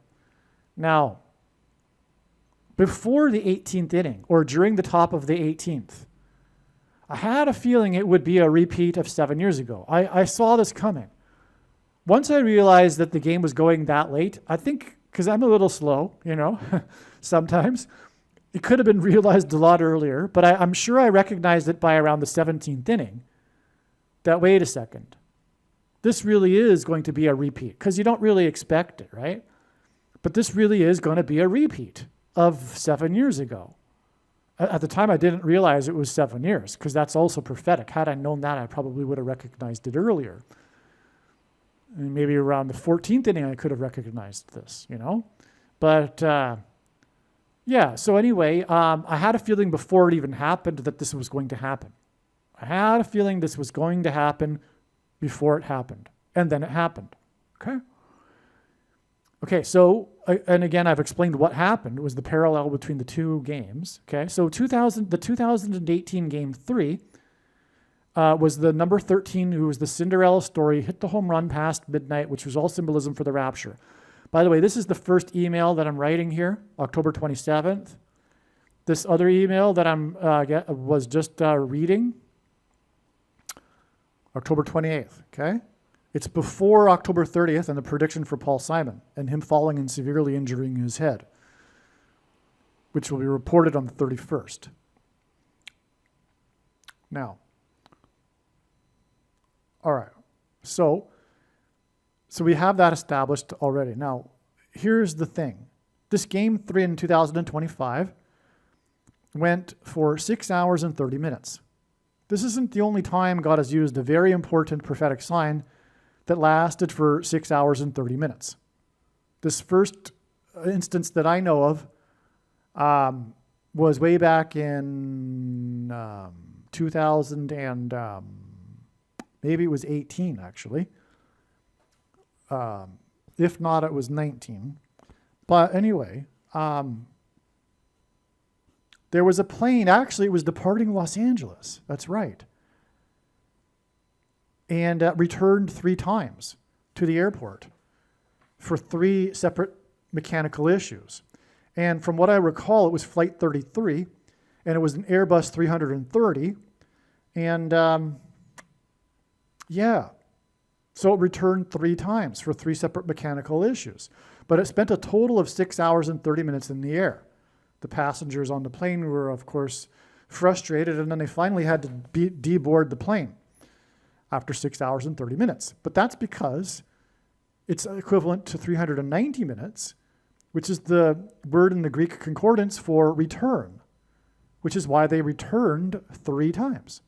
Now, before the 18th inning, or during the top of the 18th, I had a feeling it would be a repeat of 7 years ago. I saw this coming. Once I realized that the game was going that late, I think, because I'm a little slow, sometimes, it could have been realized a lot earlier, but I'm sure I recognized it by around the 17th inning, that wait a second, this really is going to be a repeat, because you don't really expect it, right? But this really is going to be a repeat of 7 years ago. At the time, I didn't realize it was 7 years, because that's also prophetic. Had I known that, I probably would have recognized it earlier. And maybe around the 14th inning, I could have recognized this, But, yeah, so anyway, I had a feeling before it even happened that this was going to happen. I had a feeling this was going to happen before it happened. And then it happened, okay? Okay, so, and again, I've explained what happened. It was the parallel between the two games, okay? So the 2018 Game 3 was the number 13, who was the Cinderella story, hit the home run past midnight, which was all symbolism for the rapture. By the way, this is the first email that I'm writing here, October 27th. This other email that was just reading, October 28th, okay? It's before October 30th and the prediction for Paul Simon and him falling and severely injuring his head, which will be reported on the 31st. Now, all right, so we have that established already. Now, here's the thing. This Game 3 in 2025 went for 6 hours and 30 minutes. This isn't the only time God has used a very important prophetic sign that lasted for 6 hours and 30 minutes. This first instance that I know of was way back in 2000 and maybe it was 18 actually. If not, it was 19. But anyway, there was a plane, actually it was departing Los Angeles, that's right, and returned 3 times to the airport for 3 separate mechanical issues. And from what I recall, it was Flight 33, and it was an Airbus 330. And yeah, so it returned 3 times for 3 separate mechanical issues. But it spent a total of 6 hours and 30 minutes in the air. The passengers on the plane were, of course, frustrated, and then they finally had to deboard the plane after 6 hours and 30 minutes. But that's because it's equivalent to 390 minutes, which is the word in the Greek concordance for return, which is why they returned 3 times.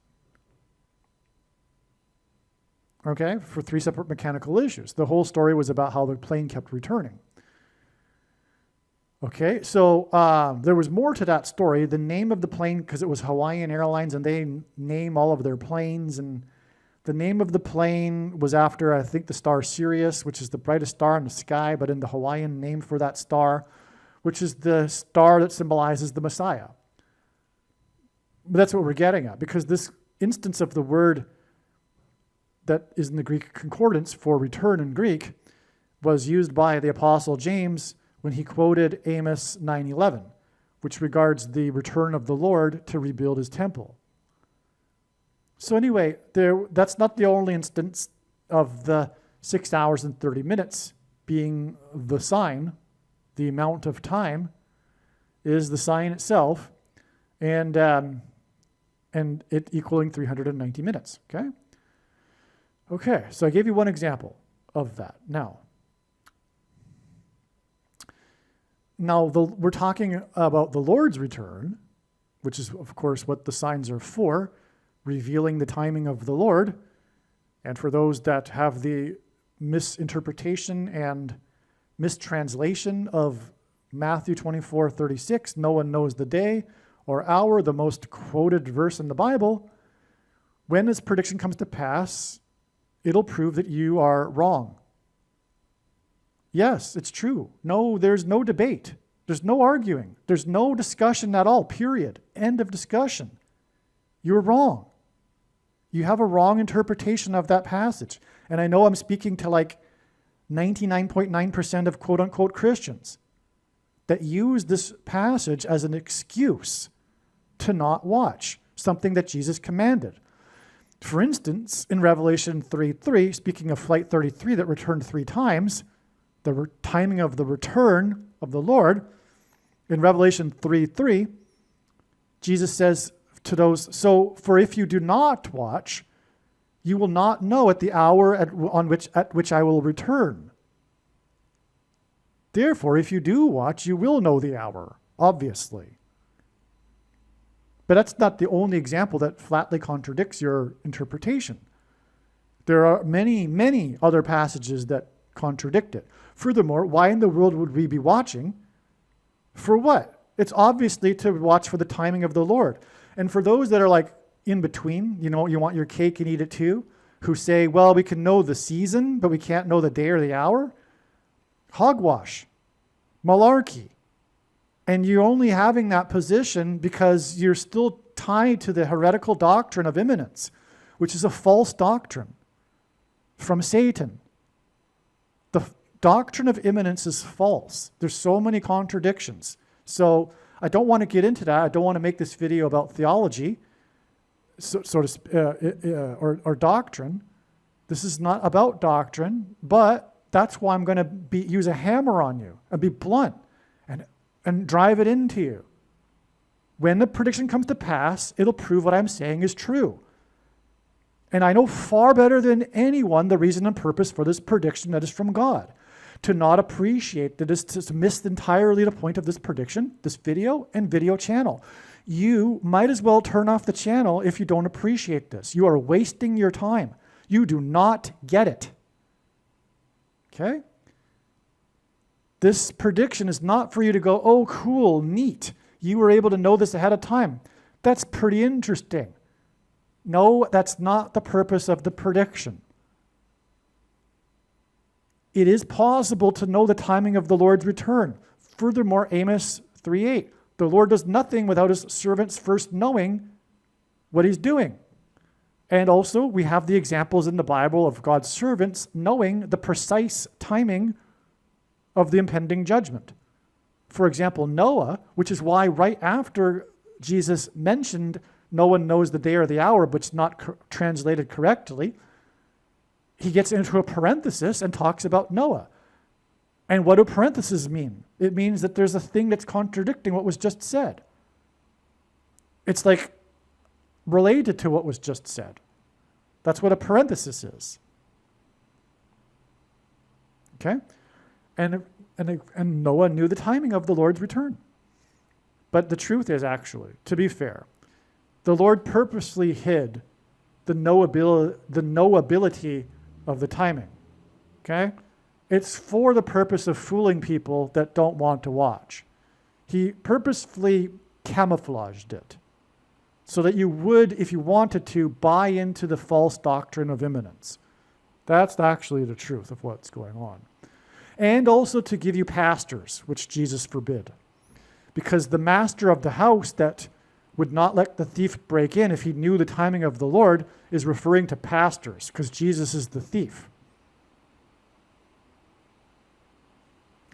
Okay, for 3 separate mechanical issues. The whole story was about how the plane kept returning. Okay, so there was more to that story. The name of the plane, because it was Hawaiian Airlines, and they name all of their planes, and the name of the plane was after, I think, the star Sirius, which is the brightest star in the sky, but in the Hawaiian name for that star, which is the star that symbolizes the Messiah. But that's what we're getting at, because this instance of the word that is in the Greek concordance for return in Greek was used by the Apostle James when he quoted Amos 9:11, which regards the return of the Lord to rebuild his temple. So anyway, that's not the only instance of the 6 hours and 30 minutes being the sign. The amount of time is the sign itself, and it equaling 390 minutes, okay? Okay, so I gave you one example of that. Now we're talking about the Lord's return, which is, of course, what the signs are for, revealing the timing of the Lord. And for those that have the misinterpretation and mistranslation of Matthew 24:36, no one knows the day or hour, the most quoted verse in the Bible, when this prediction comes to pass, it'll prove that you are wrong. Yes, it's true. No, there's no debate. There's no arguing. There's no discussion at all, period. End of discussion. You're wrong. You have a wrong interpretation of that passage. And I know I'm speaking to like 99.9% of quote-unquote Christians that use this passage as an excuse to not watch something that Jesus commanded. For instance, in Revelation 3:3, speaking of Flight 33 that returned 3 times, the timing of the return of the Lord, in Revelation 3:3, Jesus says to those, "So, for if you do not watch, you will not know at the hour at which I will return. Therefore, if you do watch, you will know the hour," obviously. But that's not the only example that flatly contradicts your interpretation. There are many, many other passages that contradict it. Furthermore, why in the world would we be watching? For what? It's obviously to watch for the timing of the Lord. And for those that are like in between, you want your cake and eat it too, who say, well, we can know the season, but we can't know the day or the hour. Hogwash. Malarkey. And you're only having that position because you're still tied to the heretical doctrine of imminence, which is a false doctrine from Satan. The doctrine of imminence is false. There's so many contradictions. So I don't want to get into that. I don't want to make this video about theology or doctrine. This is not about doctrine, but that's why I'm going to use a hammer on you and be blunt and drive it into you. When the prediction comes to pass, it'll prove what I'm saying is true. And I know far better than anyone the reason and purpose for this prediction that is from God. To not appreciate that is to miss entirely the point of this prediction, this video and video channel. You might as well turn off the channel if you don't appreciate this. You are wasting your time. You do not get it. Okay? This prediction is not for you to go, oh, cool, neat. You were able to know this ahead of time. That's pretty interesting. No, that's not the purpose of the prediction. It is possible to know the timing of the Lord's return. Furthermore, Amos 3:8, the Lord does nothing without his servants first knowing what he's doing. And also, we have the examples in the Bible of God's servants knowing the precise timing of the impending judgment. For example, Noah, which is why right after Jesus mentioned no one knows the day or the hour, but it's not translated correctly, he gets into a parenthesis and talks about Noah. And what do parentheses mean? It means that there's a thing that's contradicting what was just said. It's like related to what was just said. That's what a parenthesis is. Okay? And Noah knew the timing of the Lord's return. But the truth is, actually, to be fair, the Lord purposely hid the knowability of the timing. Okay? It's for the purpose of fooling people that don't want to watch. He purposefully camouflaged it so that you would, if you wanted to, buy into the false doctrine of imminence. That's actually the truth of what's going on. And also to give you pastors, which Jesus forbid. Because the master of the house that would not let the thief break in if he knew the timing of the Lord is referring to pastors, because Jesus is the thief.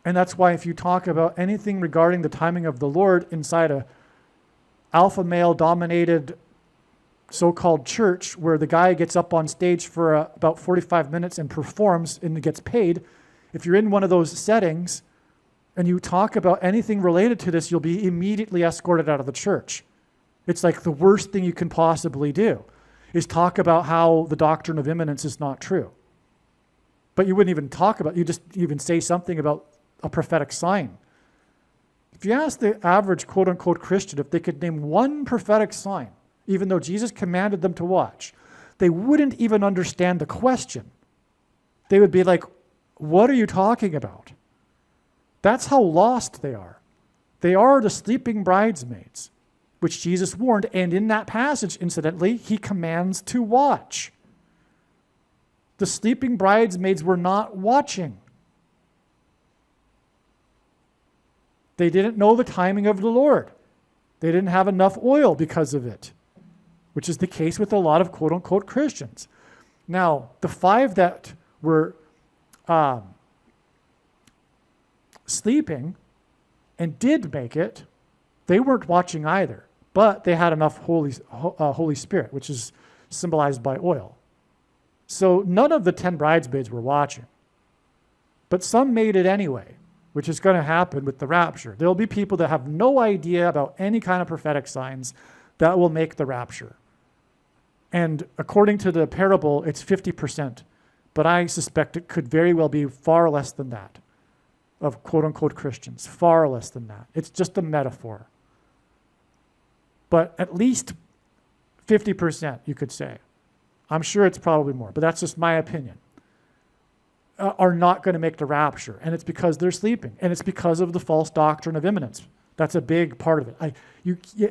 And that's why if you talk about anything regarding the timing of the Lord inside a alpha male dominated so-called church where the guy gets up on stage for about 45 minutes and performs and gets paid, if you're in one of those settings and you talk about anything related to this, you'll be immediately escorted out of the church. It's like the worst thing you can possibly do is talk about how the doctrine of imminence is not true. But you wouldn't even talk about, you just even say something about a prophetic sign. If you ask the average quote-unquote Christian if they could name one prophetic sign, even though Jesus commanded them to watch, they wouldn't even understand the question. They would be like, what are you talking about? That's how lost they are. They are the sleeping bridesmaids, which Jesus warned, and in that passage, incidentally, he commands to watch. The sleeping bridesmaids were not watching. They didn't know the timing of the Lord. They didn't have enough oil because of it, which is the case with a lot of quote-unquote Christians. Now, the 5 that were sleeping and did make it, they weren't watching either, but they had enough Holy Spirit, which is symbolized by oil. So none of the 10 bridesmaids were watching, but some made it anyway, which is going to happen with the rapture. There'll be people that have no idea about any kind of prophetic signs that will make the rapture. And according to the parable, it's 50%, but I suspect it could very well be far less than that of quote-unquote Christians, far less than that. It's just a metaphor. But at least 50%, you could say. I'm sure it's probably more, but that's just my opinion. Are not going to make the rapture. And it's because they're sleeping. And it's because of the false doctrine of imminence. That's a big part of it.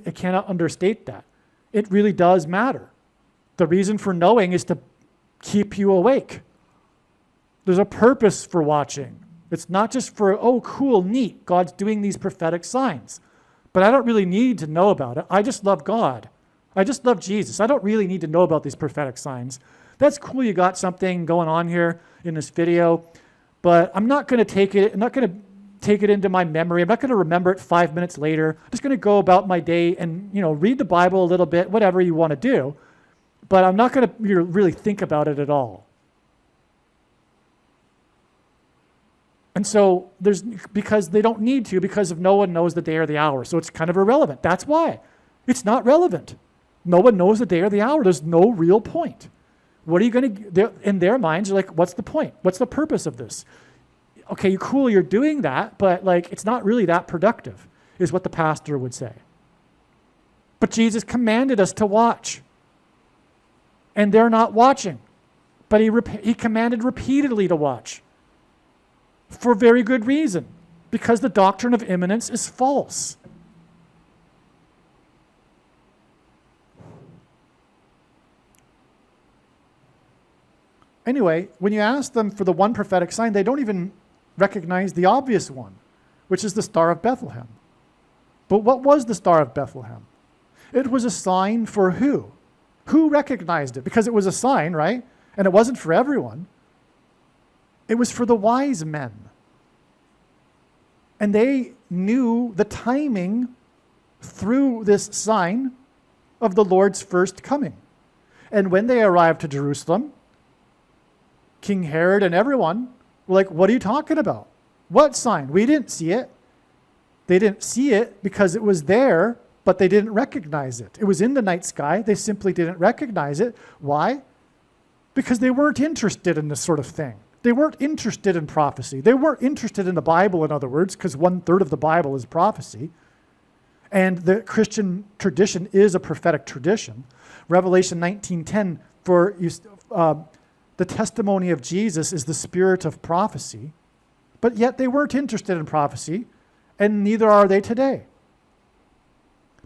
I cannot understate that. It really does matter. The reason for knowing is to keep you awake. There's a purpose for watching. It's not just for, oh, cool, neat, God's doing these prophetic signs. But I don't really need to know about it. I just love God. I just love Jesus. I don't really need to know about these prophetic signs. That's cool, you got something going on here in this video, but I'm not going to take it into my memory. I'm not going to remember it 5 minutes later. I'm just going to go about my day and, read the Bible a little bit, whatever you want to do, but I'm not going to really think about it at all. And so because they don't need to, because no one knows the day or the hour. So it's kind of irrelevant. That's why. It's not relevant. No one knows the day or the hour. There's no real point. What are you going to, in their minds, they're like, what's the point? What's the purpose of this? Okay, cool, you're doing that, but it's not really that productive, is what the pastor would say. But Jesus commanded us to watch. And they're not watching. But he commanded repeatedly to watch. For very good reason. Because the doctrine of imminence is false. Anyway, when you ask them for the one prophetic sign, they don't even recognize the obvious one, which is the Star of Bethlehem. But what was the Star of Bethlehem? It was a sign for who? Who recognized it? Because it was a sign, right? And it wasn't for everyone. It was for the wise men. And they knew the timing through this sign of the Lord's first coming. And when they arrived to Jerusalem, King Herod and everyone were like, what are you talking about? What sign? We didn't see it. They didn't see it because it was there, but they didn't recognize it. It was in the night sky. They simply didn't recognize it. Why? Because they weren't interested in this sort of thing. They weren't interested in prophecy. They weren't interested in the Bible, in other words, because 1/3 of the Bible is prophecy. And the Christian tradition is a prophetic tradition. Revelation 19:10, the testimony of Jesus is the spirit of prophecy. But yet they weren't interested in prophecy, and neither are they today.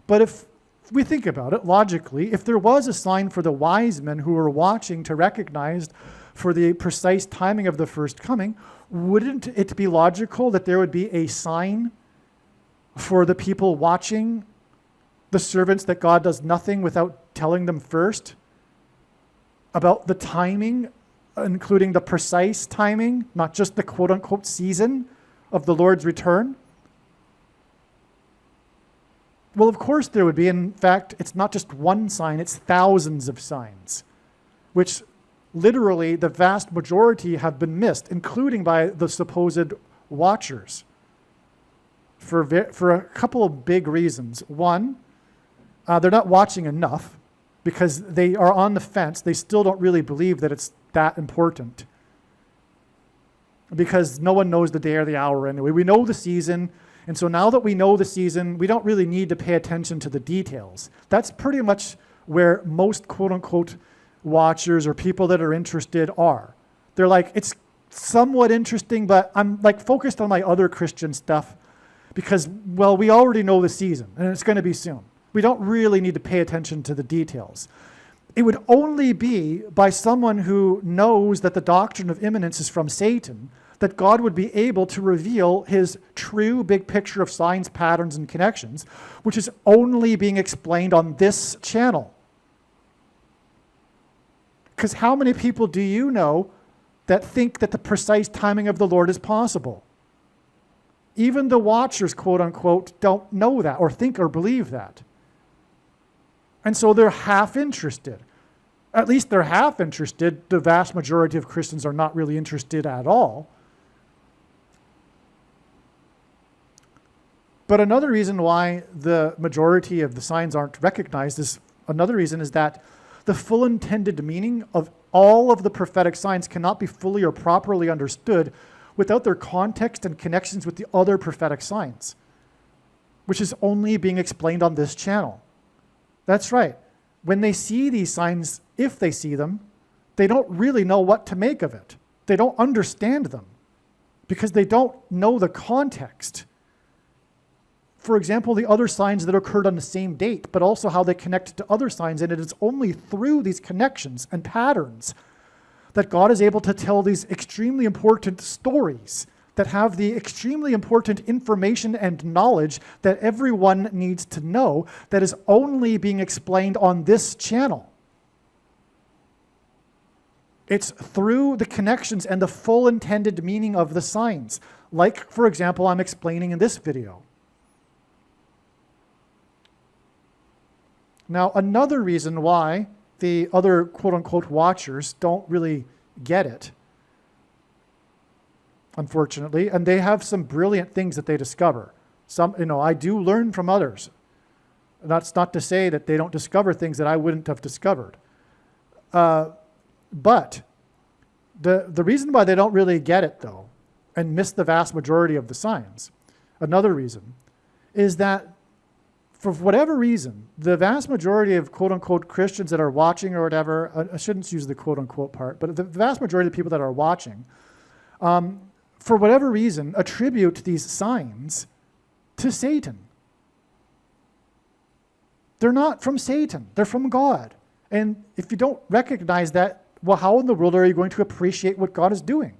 But if we think about it logically, if there was a sign for the wise men who were watching to recognize for the precise timing of the first coming, wouldn't it be logical that there would be a sign for the people watching, the servants, that God does nothing without telling them first about the timing, including the precise timing, not just the quote-unquote season of the Lord's return? Well, of course there would be. In fact, it's not just one sign, it's thousands of signs, which literally the vast majority have been missed, including by the supposed watchers, for a couple of big reasons. One, they're not watching enough because they are on the fence. They still don't really believe that it's that important, because no one knows the day or the hour anyway. We know the season. And so now that we know the season, we don't really need to pay attention to the details. That's pretty much where most quote-unquote watchers or people that are interested are. They're like, it's somewhat interesting, but I'm like focused on my other Christian stuff because, well, we already know the season and it's going to be soon. We don't really need to pay attention to the details. It would only be by someone who knows that the doctrine of imminence is from Satan that God would be able to reveal his true big picture of signs, patterns, and connections, which is only being explained on this channel. Because how many people do you know that think that the precise timing of the Lord is possible? Even the watchers, quote unquote, don't know that or think or believe that. And so they're half interested. At least they're half interested. The vast majority of Christians are not really interested at all. But another reason why the majority of the signs aren't recognized is that the full intended meaning of all of the prophetic signs cannot be fully or properly understood without their context and connections with the other prophetic signs, which is only being explained on this channel. That's right. When they see these signs, if they see them, they don't really know what to make of it. They don't understand them because they don't know the context. For example, the other signs that occurred on the same date, but also how they connect to other signs. And it is only through these connections and patterns that God is able to tell these extremely important stories that have the extremely important information and knowledge that everyone needs to know, that is only being explained on this channel. It's through the connections and the full intended meaning of the signs, like, for example, I'm explaining in this video. Now, another reason why the other quote-unquote watchers don't really get it, unfortunately, and they have some brilliant things that they discover. I do learn from others. That's not to say that they don't discover things that I wouldn't have discovered. But the reason why they don't really get it, though, and miss the vast majority of the signs, another reason, is that for whatever reason, the vast majority of quote-unquote Christians that are watching or whatever, I shouldn't use the quote-unquote part, but the vast majority of the people that are watching, for whatever reason, attribute these signs to Satan. They're not from Satan. They're from God. And if you don't recognize that, well, how in the world are you going to appreciate what God is doing?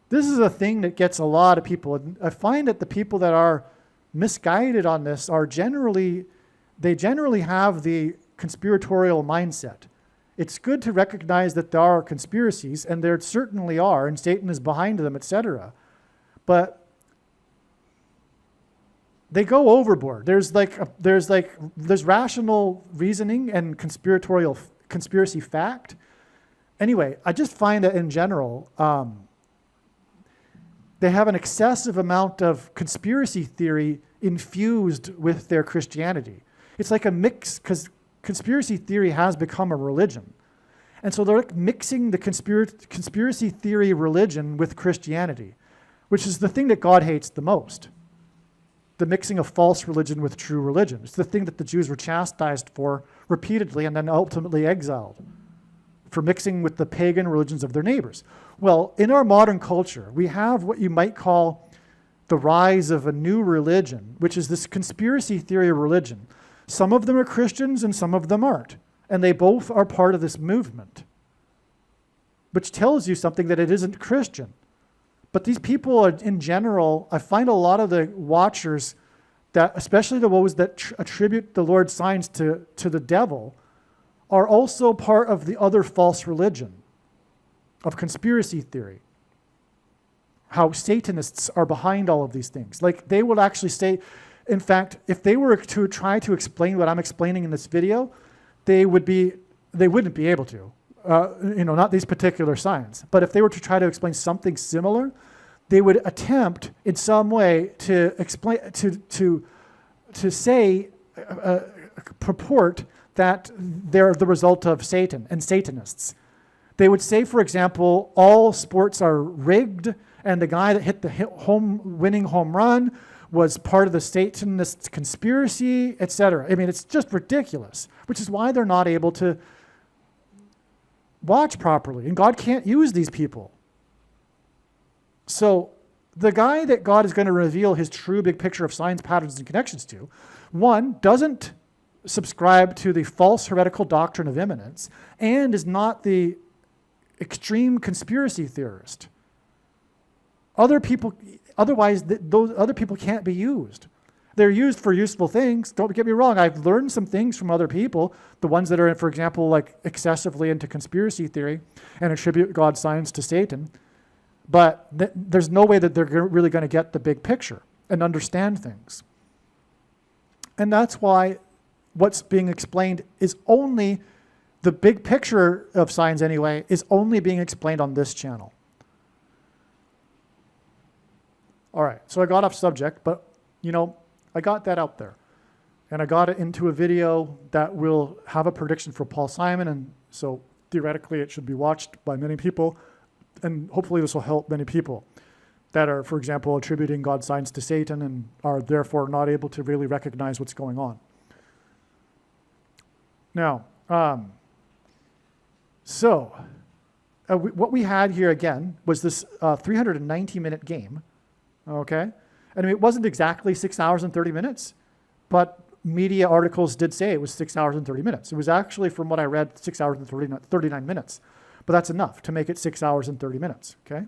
This is a thing that gets a lot of people. I find that the people that are misguided on this are generally have the conspiratorial mindset. It's good to recognize that there are conspiracies, and there certainly are, and Satan is behind them, etc. But they go overboard. There's rational reasoning and conspiracy fact. Anyway, I just find that in general, they have an excessive amount of conspiracy theory infused with their Christianity. It's like a mix, because conspiracy theory has become a religion. And so they're mixing the conspiracy theory religion with Christianity, which is the thing that God hates the most. The mixing of false religion with true religion. It's the thing that the Jews were chastised for repeatedly and then ultimately exiled, for mixing with the pagan religions of their neighbors. Well, in our modern culture, we have what you might call the rise of a new religion, which is this conspiracy theory religion. Some of them are Christians and some of them aren't. And they both are part of this movement, which tells you something that it isn't Christian. But these people are, in general, I find a lot of the watchers, that, especially the ones that attribute the Lord's signs to the devil, are also part of the other false religion of conspiracy theory. How Satanists are behind all of these things. Like, they would actually say, in fact, if they were to try to explain what I'm explaining in this video, they wouldn't be able to. Not these particular signs. But if they were to try to explain something similar, they would attempt in some way to explain, to say, purport that they're the result of Satan and Satanists. They would say, for example, all sports are rigged, and the guy that hit the winning home run was part of the Satanist conspiracy, etc. I mean, it's just ridiculous, which is why they're not able to watch properly, and God can't use these people. So the guy that God is going to reveal his true big picture of signs, patterns, and connections to, one, doesn't subscribe to the false heretical doctrine of imminence, and is not the extreme conspiracy theorist. Otherwise, those other people can't be used. They're used for useful things. Don't get me wrong. I've learned some things from other people, the ones that are, for example, like excessively into conspiracy theory and attribute God's signs to Satan. But there's no way that they're really going to get the big picture and understand things. And that's why what's being explained is only, the big picture of signs anyway, is only being explained on this channel. All right, so I got off subject, but I got that out there. And I got it into a video that will have a prediction for Paul Simon, and so theoretically it should be watched by many people, and hopefully this will help many people that are, for example, attributing God's signs to Satan and are therefore not able to really recognize what's going on. Now, what we had here again was this 390-minute game. Okay, and I mean, it wasn't exactly 6 hours and 30 minutes, but media articles did say it was 6 hours and 30 minutes. It was actually, from what I read, 6 hours and 39 minutes, but that's enough to make it 6 hours and 30 minutes, okay?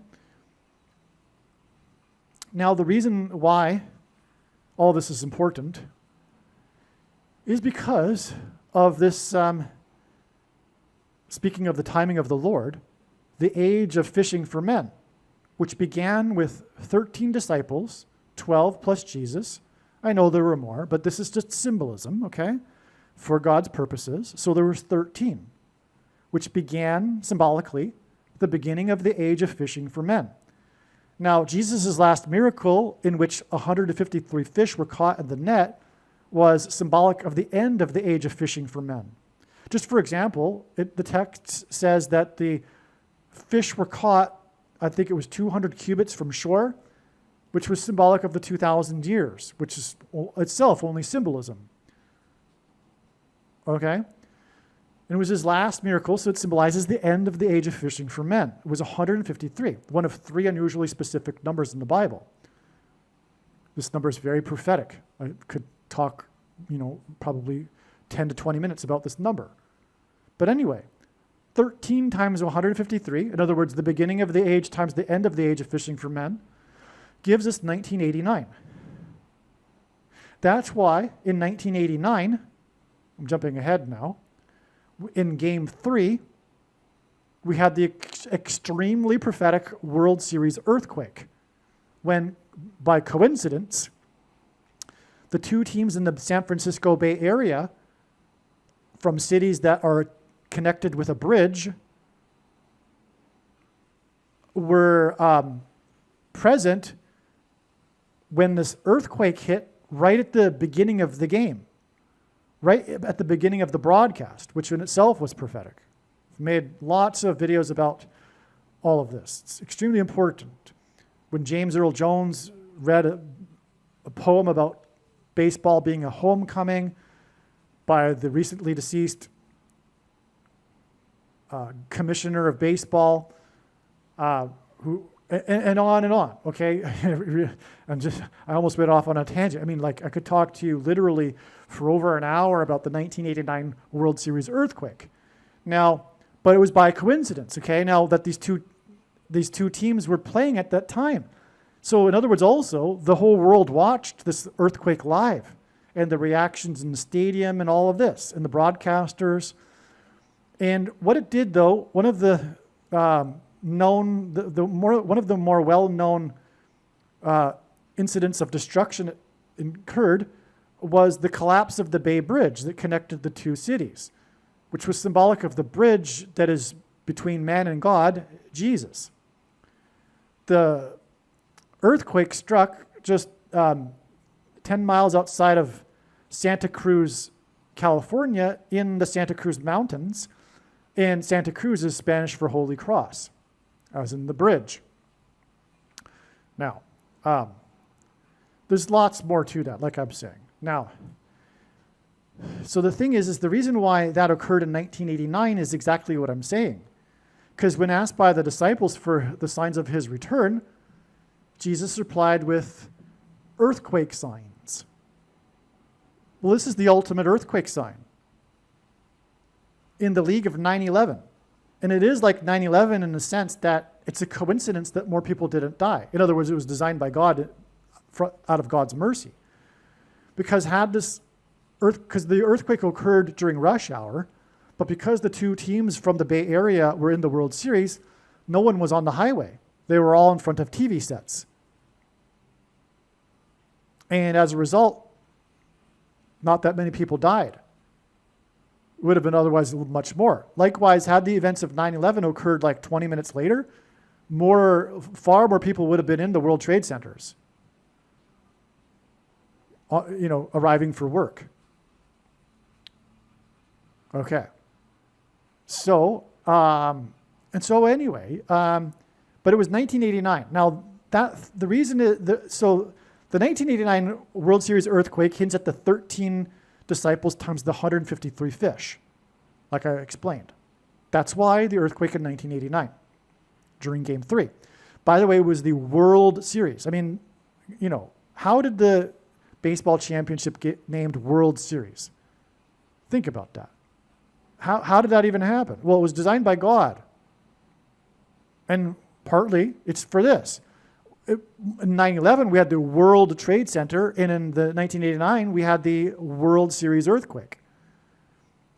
Now, the reason why all this is important is because of this, speaking of the timing of the Lord, the age of fishing for men, which began with 13 disciples, 12 plus Jesus. I know there were more, but this is just symbolism, okay, for God's purposes. So there was 13, which began symbolically the beginning of the age of fishing for men. Now, Jesus' last miracle, in which 153 fish were caught in the net, was symbolic of the end of the age of fishing for men. Just for example, the text says that the fish were caught, I think it was 200 cubits from shore, which was symbolic of the 2,000 years, which is itself only symbolism. Okay? And it was his last miracle, so it symbolizes the end of the age of fishing for men. It was 153, one of 3 unusually specific numbers in the Bible. This number is very prophetic. I could talk, probably 10 to 20 minutes about this number. But anyway, 13 times 153, in other words, the beginning of the age times the end of the age of fishing for men, gives us 1989. That's why in 1989, I'm jumping ahead now, in Game 3, we had the extremely prophetic World Series earthquake, when, by coincidence, the two teams in the San Francisco Bay Area from cities that are connected with a bridge were present when this earthquake hit right at the beginning of the game, right at the beginning of the broadcast, which in itself was prophetic. I've made lots of videos about all of this. It's extremely important. When James Earl Jones read a poem about baseball being a homecoming by the recently deceased commissioner of baseball, who and on, okay? I almost went off on a tangent. I mean, like, I could talk to you literally for over an hour about the 1989 World Series earthquake. Now, but it was by coincidence, okay? Now that these two teams were playing at that time. So in other words, also, the whole world watched this earthquake live and the reactions in the stadium and all of this and the broadcasters. And what it did, though, one of the more well-known incidents of destruction it incurred was the collapse of the Bay Bridge that connected the two cities, which was symbolic of the bridge that is between man and God, Jesus. The earthquake struck just 10 miles outside of Santa Cruz, California, in the Santa Cruz Mountains. And Santa Cruz is Spanish for Holy Cross, as in the bridge. Now, there's lots more to that, like I'm saying. Now, so the thing is the reason why that occurred in 1989 is exactly what I'm saying. Because when asked by the disciples for the signs of his return, Jesus replied with earthquake signs. Well, this is the ultimate earthquake sign in the league of 9/11. And it is like 9/11 in the sense that it's a coincidence that more people didn't die. In other words, it was designed by God out of God's mercy. Because because the earthquake occurred during rush hour, but because the two teams from the Bay Area were in the World Series, no one was on the highway. They were all in front of TV sets. And as a result, not that many people died. It would have been otherwise much more. Likewise, had the events of 9/11 occurred like 20 minutes later, far more people would have been in the World Trade Centers, arriving for work. Okay. So, anyway, but it was 1989. Now, the reason is, the 1989 World Series earthquake hints at the 13 disciples times the 153 fish, like I explained. That's why the earthquake in 1989 during Game 3. By the way, it was the World Series. I mean, how did the baseball championship get named World Series? Think about that. How did that even happen? Well, it was designed by God. And partly it's for this. In 9/11, we had the World Trade Center, and in the 1989, we had the World Series earthquake.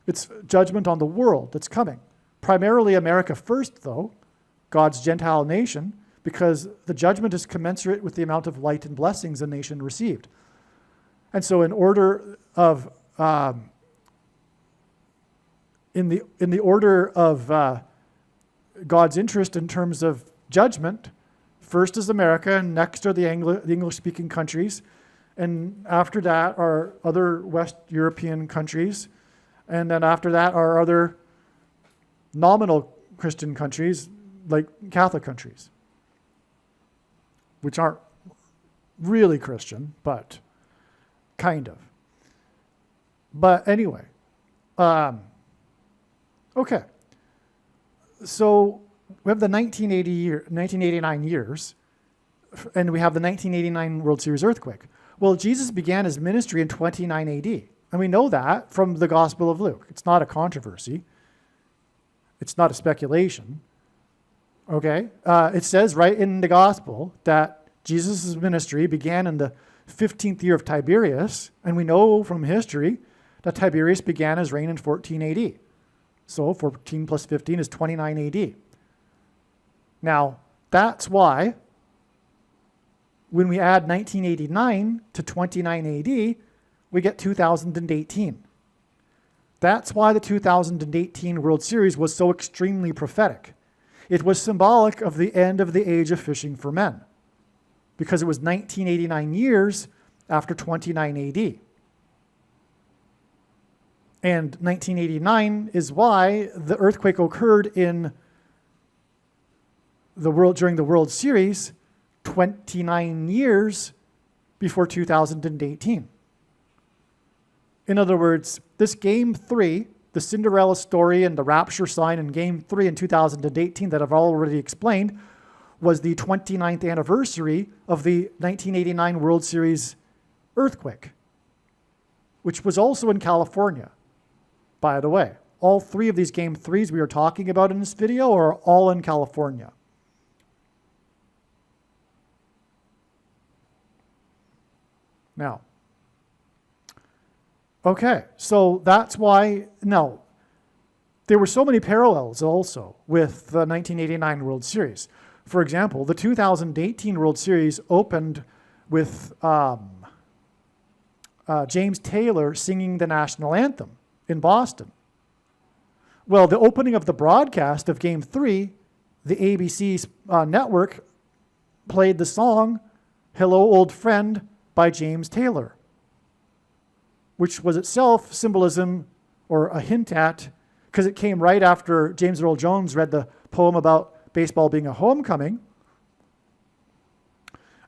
It's judgment on the world that's coming. Primarily America first, though, God's Gentile nation, because the judgment is commensurate with the amount of light and blessings a nation received. And so in order of, in the order of God's interest in terms of judgment, first is America, and next are the English-speaking countries, and after that are other West European countries, and then after that are other nominal Christian countries, like Catholic countries, which aren't really Christian, but kind of. But anyway, okay. So we have the 1989 years, and we have the 1989 World Series earthquake. Well, Jesus began his ministry in 29 AD, and we know that from the Gospel of Luke. It's not a controversy. It's not a speculation. Okay? It says right in the Gospel that Jesus' ministry began in the 15th year of Tiberius, and we know from history that Tiberius began his reign in 14 AD. So 14 plus 15 is 29 AD. Now, that's why when we add 1989 to 29 AD, we get 2018. That's why the 2018 World Series was so extremely prophetic. It was symbolic of the end of the age of fishing for men, because it was 1989 years after 29 AD. And 1989 is why the earthquake occurred in the world during the World Series 29 years before 2018. In other words, this Game 3, the Cinderella story and the rapture sign in Game 3 in 2018 that I've already explained, was the 29th anniversary of the 1989 World Series earthquake, which was also in California, by the way. All three of these Game 3s we are talking about in this video are all in California. Now, okay, so that's why, now, there were so many parallels also with the 1989 World Series. For example, the 2018 World Series opened with James Taylor singing the national anthem in Boston. Well, the opening of the broadcast of Game 3, the ABC network played the song Hello, Old Friend by James Taylor, which was itself symbolism or a hint at, because it came right after James Earl Jones read the poem about baseball being a homecoming.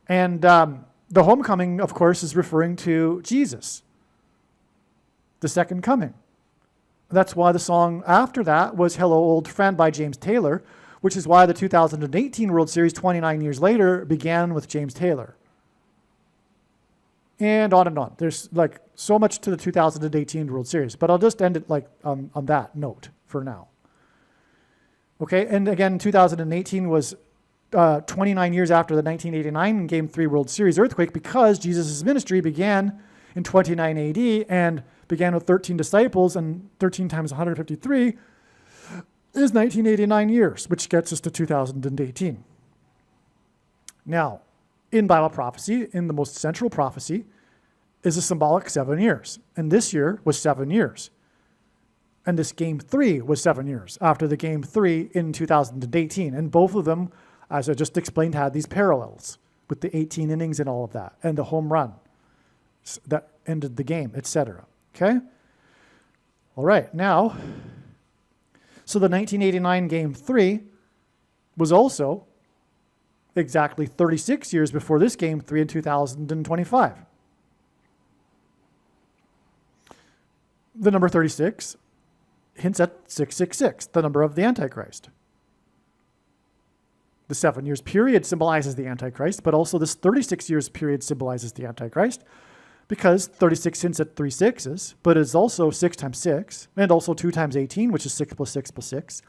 And the homecoming, of course, is referring to Jesus, the second coming. That's why the song after that was Hello, Old Friend by James Taylor, which is why the 2018 World Series 29 years later began with James Taylor. And on and on. There's like so much to the 2018 World Series, but I'll just end it like on that note for now. Okay, and again, 2018 was 29 years after the 1989 Game 3 World Series earthquake, because Jesus' ministry began in 29 AD and began with 13 disciples, and 13 times 153 is 1989 years, which gets us to 2018. Now, in Bible prophecy, in the most central prophecy, is a symbolic 7 years. And this year was 7 years. And this Game 3 was 7 years after the Game 3 in 2018. And both of them, as I just explained, had these parallels with the 18 innings and all of that, and the home run that ended the game, etc. Okay? All right, now, so the 1989 Game 3 was also exactly 36 years before this Game 3 in 2025. The number 36 hints at 666, the number of the Antichrist. The 7 years period symbolizes the Antichrist, but also this 36 years period symbolizes the Antichrist, because 36 hints at 3 sixes, but it's also 6 times 6, and also 2 times 18, which is 6 plus 6 plus 6.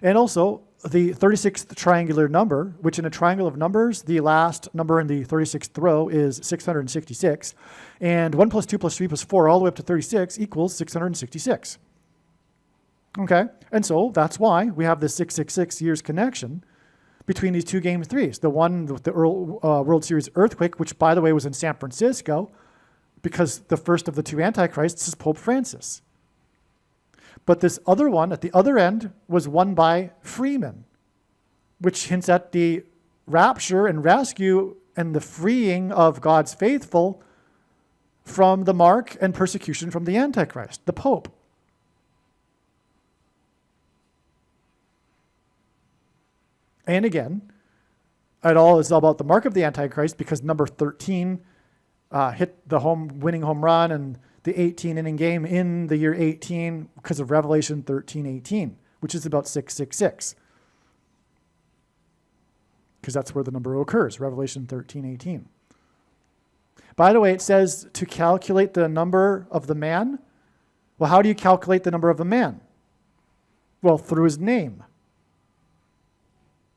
And also the 36th triangular number, which in a triangle of numbers, the last number in the 36th row is 666. And 1 plus 2 plus 3 plus 4 all the way up to 36 equals 666. Okay, and so that's why we have the 666 years connection between these two Game 3s. The one with the World Series earthquake, which by the way was in San Francisco, because the first of the two Antichrists is Pope Francis. But this other one at the other end was won by Freeman, which hints at the rapture and rescue and the freeing of God's faithful from the mark and persecution from the Antichrist, the Pope. And again, it all is about the mark of the Antichrist, because number 13 hit the winning home run and the 18 inning game in the year 18 because of Revelation 13:18, which is about 666. Because that's where the number occurs, Revelation 13:18. By the way, it says to calculate the number of the man. Well, how do you calculate the number of the man? Well, through his name.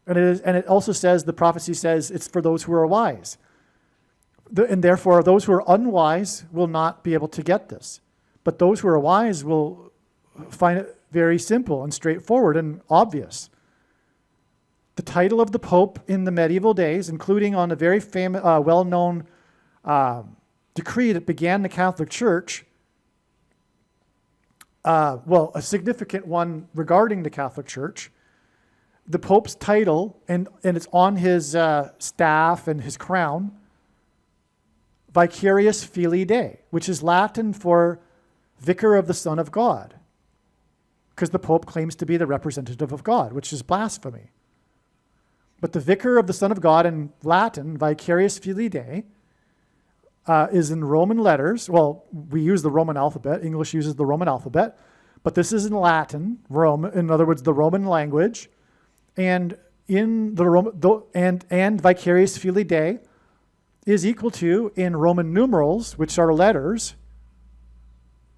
And it also says, the prophecy says, it's for those who are wise. And therefore, those who are unwise will not be able to get this. But those who are wise will find it very simple and straightforward and obvious. the title of the Pope in the medieval days, including on a very famous, well-known decree that began the Catholic Church, a significant one regarding the Catholic Church, the Pope's title, and it's on his staff and his crown, Vicarius Filii Dei, which is Latin for Vicar of the Son of God, because the Pope claims to be the representative of God, which is blasphemy. But the Vicar of the Son of God in Latin, Vicarius Filii Dei, is in Roman letters. Well, we use the Roman alphabet. English uses the Roman alphabet. But this is in Latin, in other words, the Roman language. And in the and Vicarius Filii Dei is equal to, in Roman numerals, which are letters,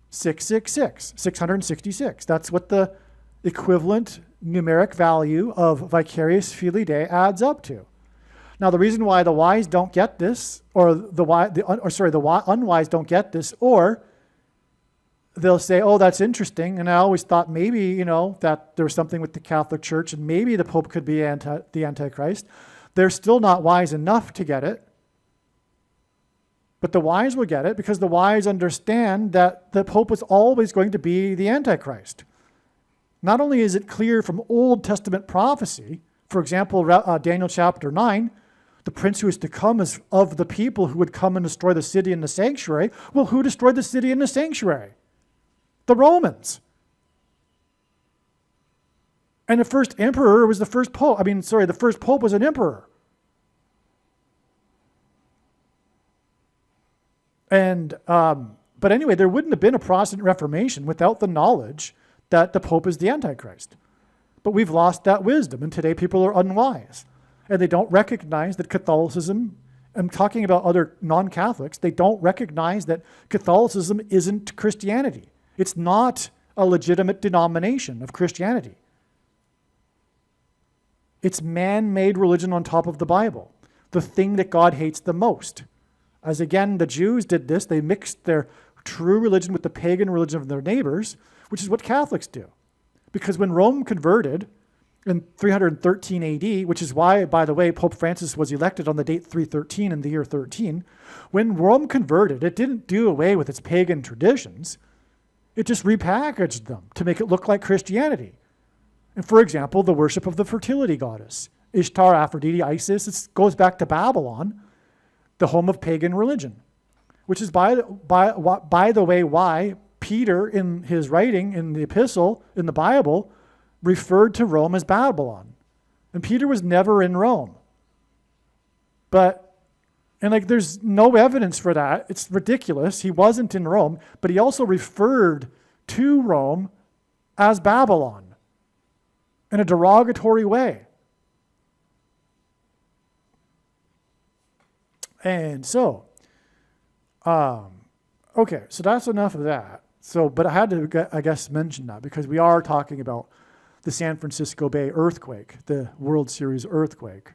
666, 666. That's what the equivalent numeric value of Vicarius Filii Dei adds up to. Now, the reason why the wise don't get this, or the unwise don't get this, or they'll say, "Oh, that's interesting," and I always thought maybe that there was something with the Catholic Church, and maybe the Pope could be the Antichrist. They're still not wise enough to get it. But the wise will get it because the wise understand that the Pope is always going to be the Antichrist. Not only is it clear from Old Testament prophecy, for example, Daniel chapter 9, the prince who is to come is of the people who would come and destroy the city and the sanctuary. Well, who destroyed the city and the sanctuary? The Romans. And the first emperor was the first pope. The first pope was an emperor. And, but anyway, there wouldn't have been a Protestant Reformation without the knowledge that the Pope is the Antichrist. But we've lost that wisdom, and today people are unwise. And they don't recognize that Catholicism, I'm talking about other non-Catholics, they don't recognize that Catholicism isn't Christianity. It's not a legitimate denomination of Christianity. It's man-made religion on top of the Bible, the thing that God hates the most. As again, the Jews did this. They mixed their true religion with the pagan religion of their neighbors, which is what Catholics do. Because when Rome converted in 313 AD, which is why, by the way, Pope Francis was elected on the date 313 in the year 13, when Rome converted, it didn't do away with its pagan traditions. It just repackaged them to make it look like Christianity. And for example, the worship of the fertility goddess, Ishtar, Aphrodite, Isis, it goes back to Babylon, the home of pagan religion, which is, by the way, why Peter, in his writing in the epistle, in the Bible, referred to Rome as Babylon. And Peter was never in Rome. There's no evidence for that. It's ridiculous. He wasn't in Rome, but he also referred to Rome as Babylon in a derogatory way. And so, okay, so that's enough of that. But I had to, I guess, mention that because we are talking about the San Francisco Bay earthquake, the World Series earthquake.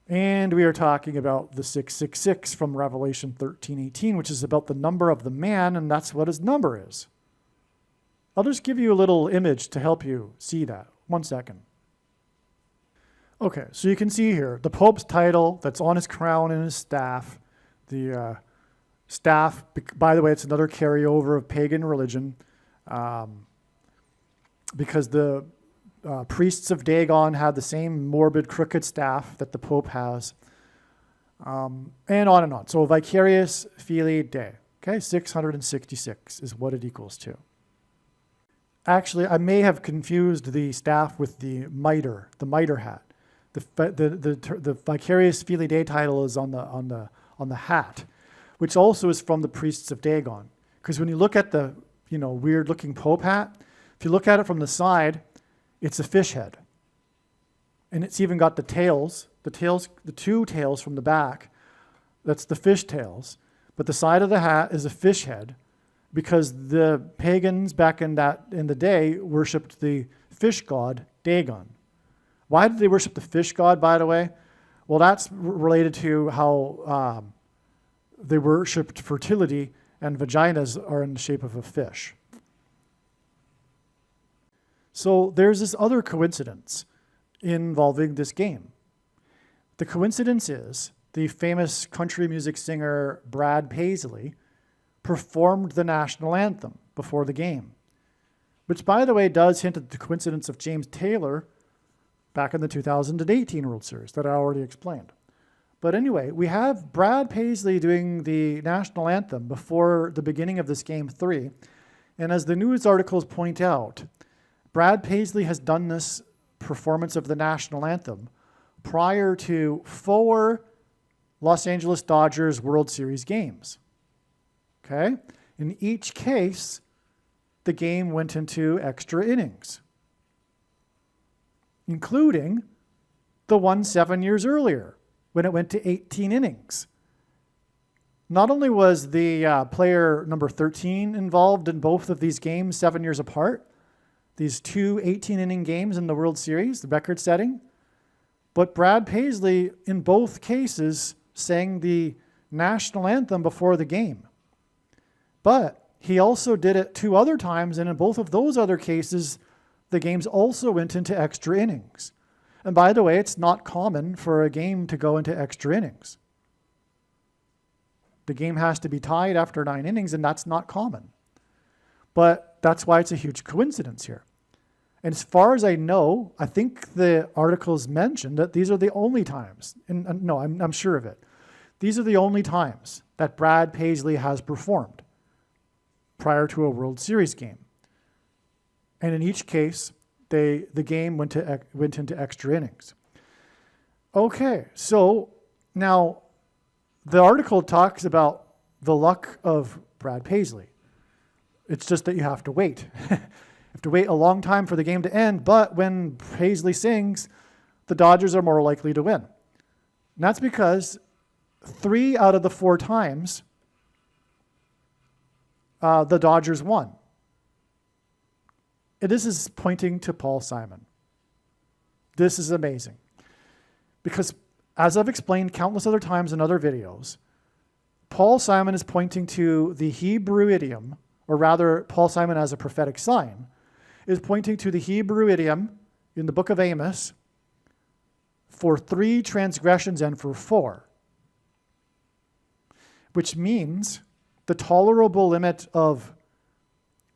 And we are talking about the 666 from Revelation 13:18, which is about the number of the man, and that's what his number is. I'll just give you a little image to help you see that. 1 second. Okay, so you can see here, the Pope's title that's on his crown and his staff. The staff, by the way, it's another carryover of pagan religion, because the priests of Dagon had the same morbid, crooked staff that the Pope has, and on and on. So Vicarius Filii Dei, okay, 666 is what it equals to. Actually, I may have confused the staff with the mitre hat. The Vicarius Filii Dei title is on the hat, which also is from the priests of Dagon. Because when you look at the weird looking Pope hat, if you look at it from the side, it's a fish head, and it's even got the two tails from the back. That's the fish tails, but the side of the hat is a fish head, because the pagans back in the day worshipped the fish god Dagon. Why did they worship the fish god, by the way? Well, that's related to how they worshipped fertility, and vaginas are in the shape of a fish. So there's this other coincidence involving this game. The coincidence is the famous country music singer Brad Paisley performed the national anthem before the game, which, by the way, does hint at the coincidence of James Taylor back in the 2018 World Series that I already explained. But anyway, we have Brad Paisley doing the national anthem before the beginning of this Game 3. And as the news articles point out, Brad Paisley has done this performance of the national anthem prior to 4 Los Angeles Dodgers World Series games. Okay? In each case, the game went into extra innings, including the one 7 years earlier when it went to 18 innings. Not only was the player number 13 involved in both of these games 7 years apart, these two 18-inning games in the World Series, the record setting, but Brad Paisley, in both cases, sang the national anthem before the game. But he also did it 2 other times, and in both of those other cases, the games also went into extra innings. And by the way, it's not common for a game to go into extra innings. The game has to be tied after 9 innings, and that's not common. But that's why it's a huge coincidence here. And as far as I know, I think the articles mentioned that these are the only times, and no, I'm sure of it. These are the only times that Brad Paisley has performed prior to a World Series game. And in each case, the game went into extra innings. Okay, so now the article talks about the luck of Brad Paisley. It's just that you have to wait. You have to wait a long time for the game to end, but when Paisley sings, the Dodgers are more likely to win. And that's because 3 out of the 4 times, the Dodgers won. And this is pointing to Paul Simon. This is amazing. Because as I've explained countless other times in other videos, Paul Simon is pointing to the Hebrew idiom, or rather, Paul Simon as a prophetic sign, is pointing to the Hebrew idiom in the book of Amos for 3 transgressions and for 4, which means the tolerable limit of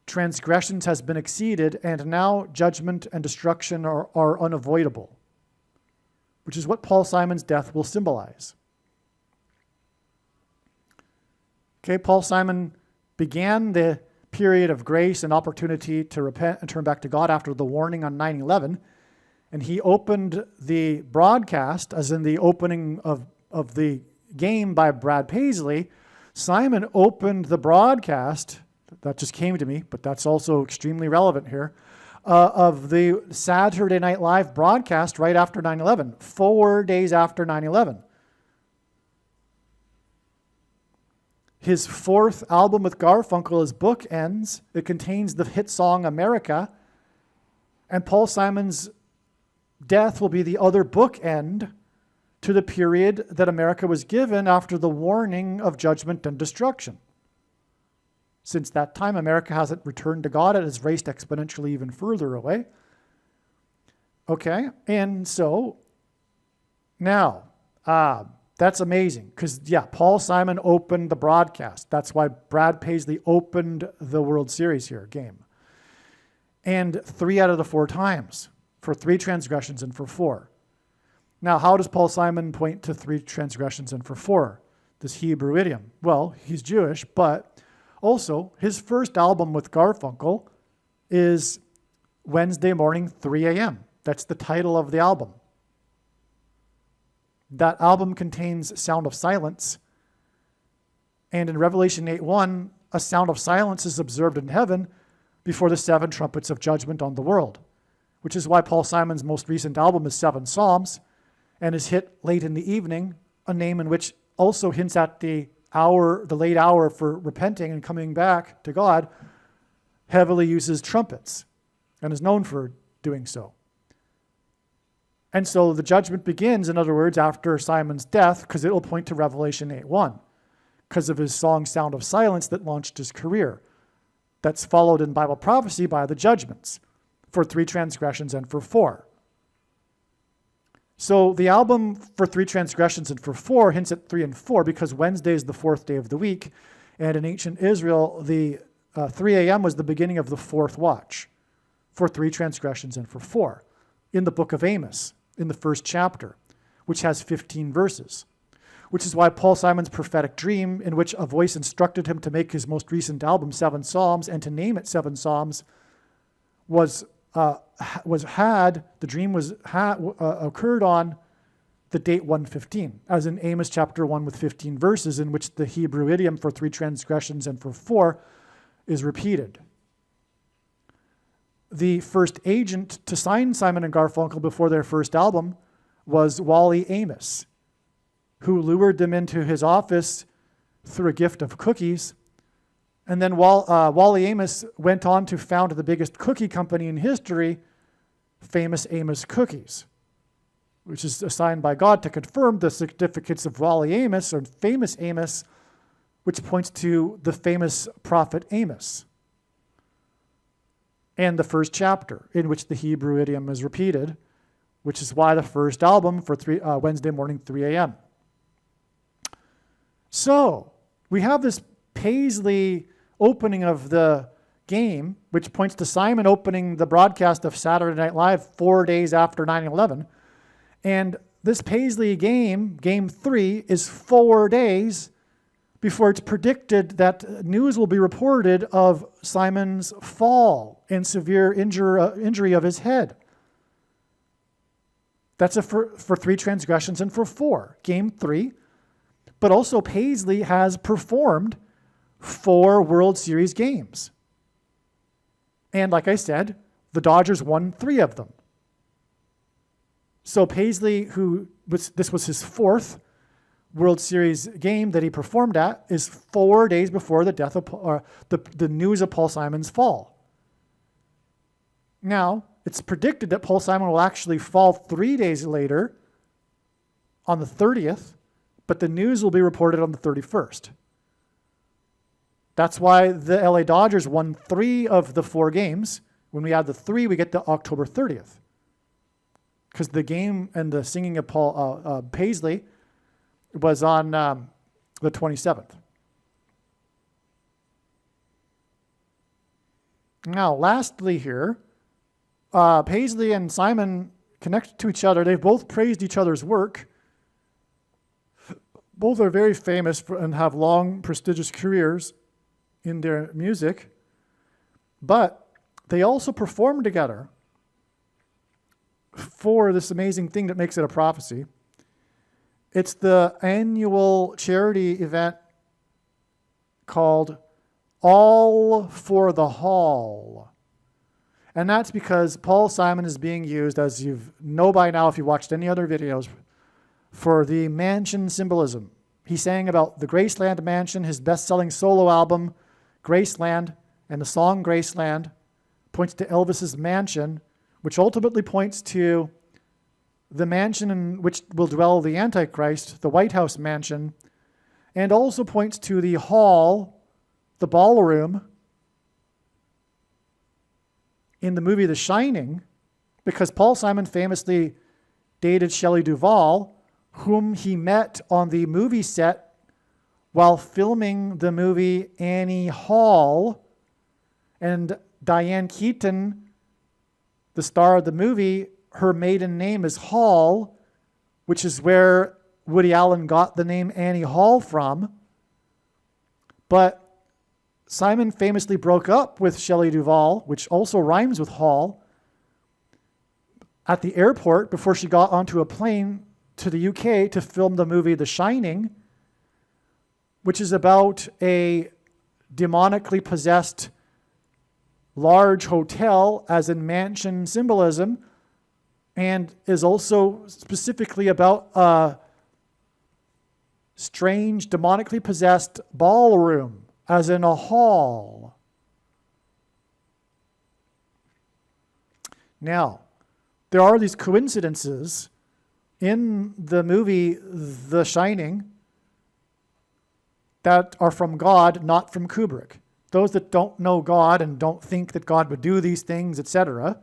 transgressions has been exceeded, and now judgment and destruction are unavoidable, which is what Paul Simon's death will symbolize. Okay, Paul Simon began the period of grace and opportunity to repent and turn back to God after the warning on 9/11, and he opened the broadcast, as in the opening of the game by Brad Paisley. Simon opened the broadcast, that just came to me, but that's also extremely relevant here, of the Saturday Night Live broadcast right after 9/11, 4 days after 9/11. His 4th album with Garfunkel is Bookends. It contains the hit song America. And Paul Simon's death will be the other bookend to the period that America was given after the warning of judgment and destruction. Since that time, America hasn't returned to God. It has raced exponentially even further away. Okay, and so now, that's amazing because, yeah, Paul Simon opened the broadcast. That's why Brad Paisley opened the World Series here game. And 3 out of the 4 times for 3 transgressions and for 4. Now, how does Paul Simon point to 3 transgressions and for 4? This Hebrew idiom. Well, he's Jewish, but also his first album with Garfunkel is Wednesday morning, 3 a.m. That's the title of the album. That album contains Sound of Silence. And in Revelation 8:1, a sound of silence is observed in heaven before the 7 trumpets of judgment on the world, which is why Paul Simon's most recent album is 7 Psalms and is hit late in the evening, a name in which also hints at the late hour for repenting and coming back to God, heavily uses trumpets and is known for doing so. And so the judgment begins, in other words, after Simon's death, because it will point to Revelation 8:1, because of his song Sound of Silence that launched his career. That's followed in Bible prophecy by the judgments for 3 transgressions and for 4. So the album for 3 transgressions and for 4 hints at 3 and 4 because Wednesday is the 4th day of the week. And in ancient Israel, the 3 a.m. was the beginning of the 4th watch for 3 transgressions and for 4 in the book of Amos, in the 1st chapter, which has 15 verses, which is why Paul Simon's prophetic dream, in which a voice instructed him to make his most recent album, 7 Psalms, and to name it 7 Psalms, occurred on the date 115, as in Amos chapter 1 with 15 verses, in which the Hebrew idiom for 3 transgressions and for 4 is repeated. The first agent to sign Simon and Garfunkel before their first album was Wally Amos, who lured them into his office through a gift of cookies. And then Wally Amos went on to found the biggest cookie company in history, Famous Amos Cookies, which is assigned by God to confirm the significance of Wally Amos, or Famous Amos, which points to the famous prophet Amos, and the first chapter in which the Hebrew idiom is repeated, which is why the first album for Wednesday morning, 3 a.m. So we have this Paisley opening of the game, which points to Simon opening the broadcast of Saturday Night Live 4 days after 9/11. And this Paisley game, Game 3, is 4 days before it's predicted that news will be reported of Simon's fall and severe injury of his head. That's for 3 transgressions and for 4, Game 3. But also Paisley has performed 4 World Series games. And like I said, the Dodgers won 3 of them. So Paisley, this was his 4th World Series game that he performed at, is 4 days before the death of the news of Paul Simon's fall. Now, it's predicted that Paul Simon will actually fall 3 days later on the 30th, but the news will be reported on the 31st. That's why the LA Dodgers won 3 of the 4 games. When we add the 3, we get to October 30th. Because the game and the singing of Paisley was on the 27th. Now, lastly here, Paisley and Simon connected to each other. They've both praised each other's work. Both are very famous and have long, prestigious careers in their music, but they also perform together for this amazing thing that makes it a prophecy. It's the annual charity event called All for the Hall. And that's because Paul Simon is being used, as you know by now if you watched any other videos, for the mansion symbolism. He sang about the Graceland Mansion, his best-selling solo album, Graceland, and the song Graceland points to Elvis's mansion, which ultimately points to the mansion in which will dwell the Antichrist, the White House mansion, and also points to the hall, the ballroom, in the movie The Shining, because Paul Simon famously dated Shelley Duvall, whom he met on the movie set while filming the movie Annie Hall. And Diane Keaton, the star of the movie, her maiden name is Hall, which is where Woody Allen got the name Annie Hall from. But Simon famously broke up with Shelley Duvall, which also rhymes with Hall, at the airport before she got onto a plane to the UK to film the movie The Shining, which is about a demonically possessed large hotel, as in mansion symbolism, and is also specifically about a strange demonically possessed ballroom, as in a hall. Now, there are these coincidences in the movie The Shining that are from God, not from Kubrick. Those that don't know God and don't think that God would do these things, etc.,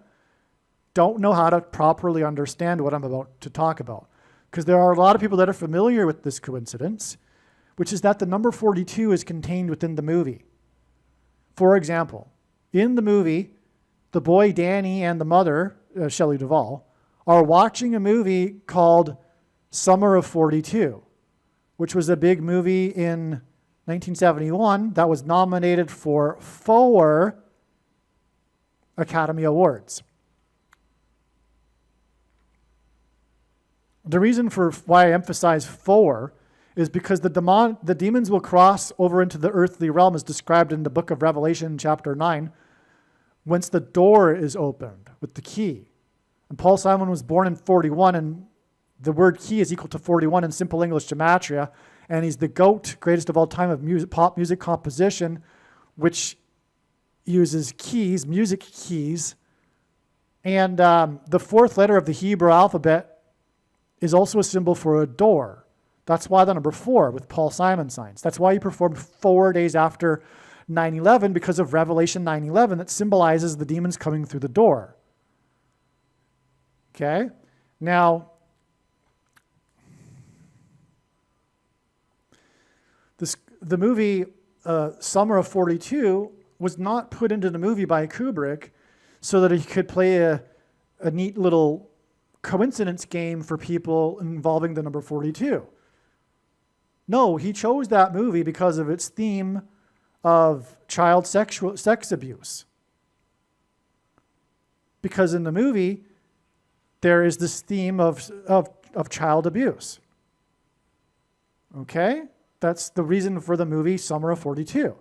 don't know how to properly understand what I'm about to talk about. Because there are a lot of people that are familiar with this coincidence, which is that the number 42 is contained within the movie. For example, in the movie, the boy Danny and the mother, Shelley Duvall, are watching a movie called Summer of 42, which was a big movie in 1971 that was nominated for 4 Academy Awards. The reason for why I emphasize 4 is because the demons will cross over into the earthly realm as described in the book of Revelation chapter 9 once the door is opened with the key. And Paul Simon was born in 41, and the word key is equal to 41 in simple English gematria, and he's the GOAT, greatest of all time of music, pop music composition, which uses keys, music keys. And the 4th letter of the Hebrew alphabet is also a symbol for a door. That's why the number 4 with Paul Simon signs. That's why he performed 4 days after 9/11, because of Revelation 9/11 that symbolizes the demons coming through the door. Okay? Now, the movie Summer of 42 was not put into the movie by Kubrick so that he could play a neat little coincidence game for people involving the number 42. No, he chose that movie because of its theme of child sex abuse. Because in the movie, there is this theme of child abuse. Okay? That's the reason for the movie Summer of 42.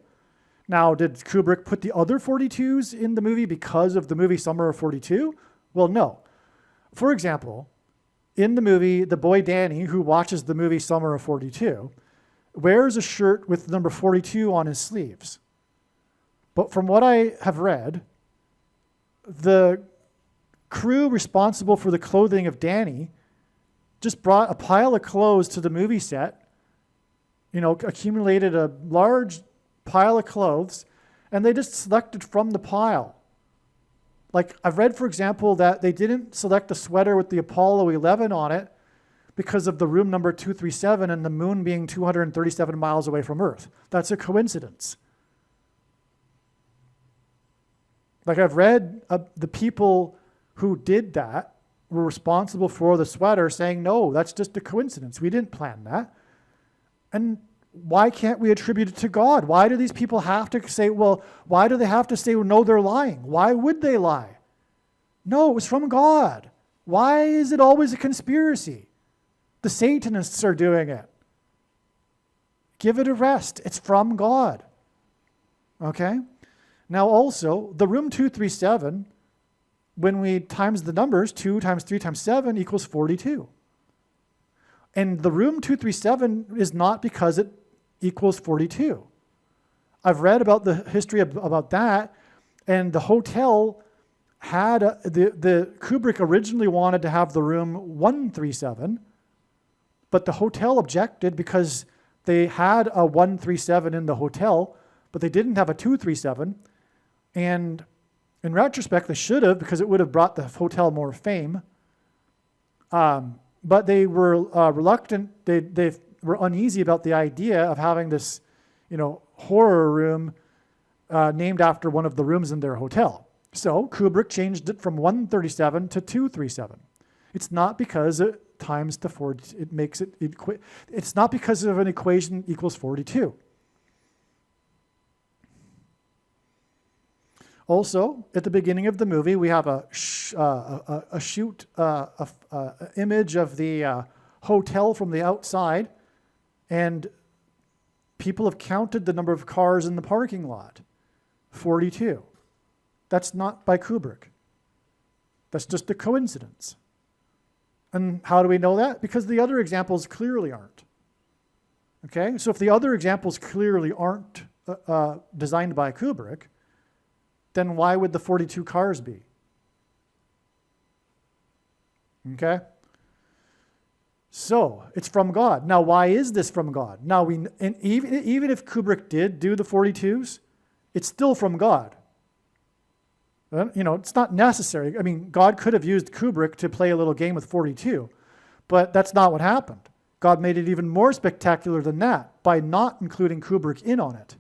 Now, did Kubrick put the other 42s in the movie because of the movie Summer of 42? Well, no. For example, in the movie, the boy Danny, who watches the movie Summer of 42, wears a shirt with number 42 on his sleeves. But from what I have read, the crew responsible for the clothing of Danny just brought a pile of clothes to the movie set, accumulated a large pile of clothes, and they just selected from the pile. Like, I've read, for example, that they didn't select a sweater with the Apollo 11 on it because of the room number 237 and the moon being 237 miles away from Earth. That's a coincidence. Like, I've read the people who did that were responsible for the sweater saying, no, that's just a coincidence. We didn't plan that. And why can't we attribute it to God? Why do these people have to say, why do they have to say, no, they're lying? Why would they lie? No, it was from God. Why is it always a conspiracy? The Satanists are doing it. Give it a rest. It's from God. Okay? Now also, the room 237, when we times the numbers, 2 times 3 times 7 equals 42. And the room 237 is not because it equals 42. I've read about the history about that, and the hotel had, the Kubrick originally wanted to have the room 137, but the hotel objected because they had a 137 in the hotel, but they didn't have a 237. And in retrospect, they should have, because it would have brought the hotel more fame. But they were reluctant. They were uneasy about the idea of having this, horror room named after one of the rooms in their hotel. So Kubrick changed it from 137 to 237. It's not because it times the 40. It makes it. It's not because of an equation equals 42. Also, at the beginning of the movie, we have a image of the hotel from the outside, and people have counted the number of cars in the parking lot, 42. That's not by Kubrick. That's just a coincidence. And how do we know that? Because the other examples clearly aren't. Okay, so if the other examples clearly aren't designed by Kubrick, then why would the 42 cars be? Okay? So, it's from God. Now, why is this from God? Now, even if Kubrick did do the 42s, it's still from God. It's not necessary. I mean, God could have used Kubrick to play a little game with 42, but that's not what happened. God made it even more spectacular than that by not including Kubrick in on it.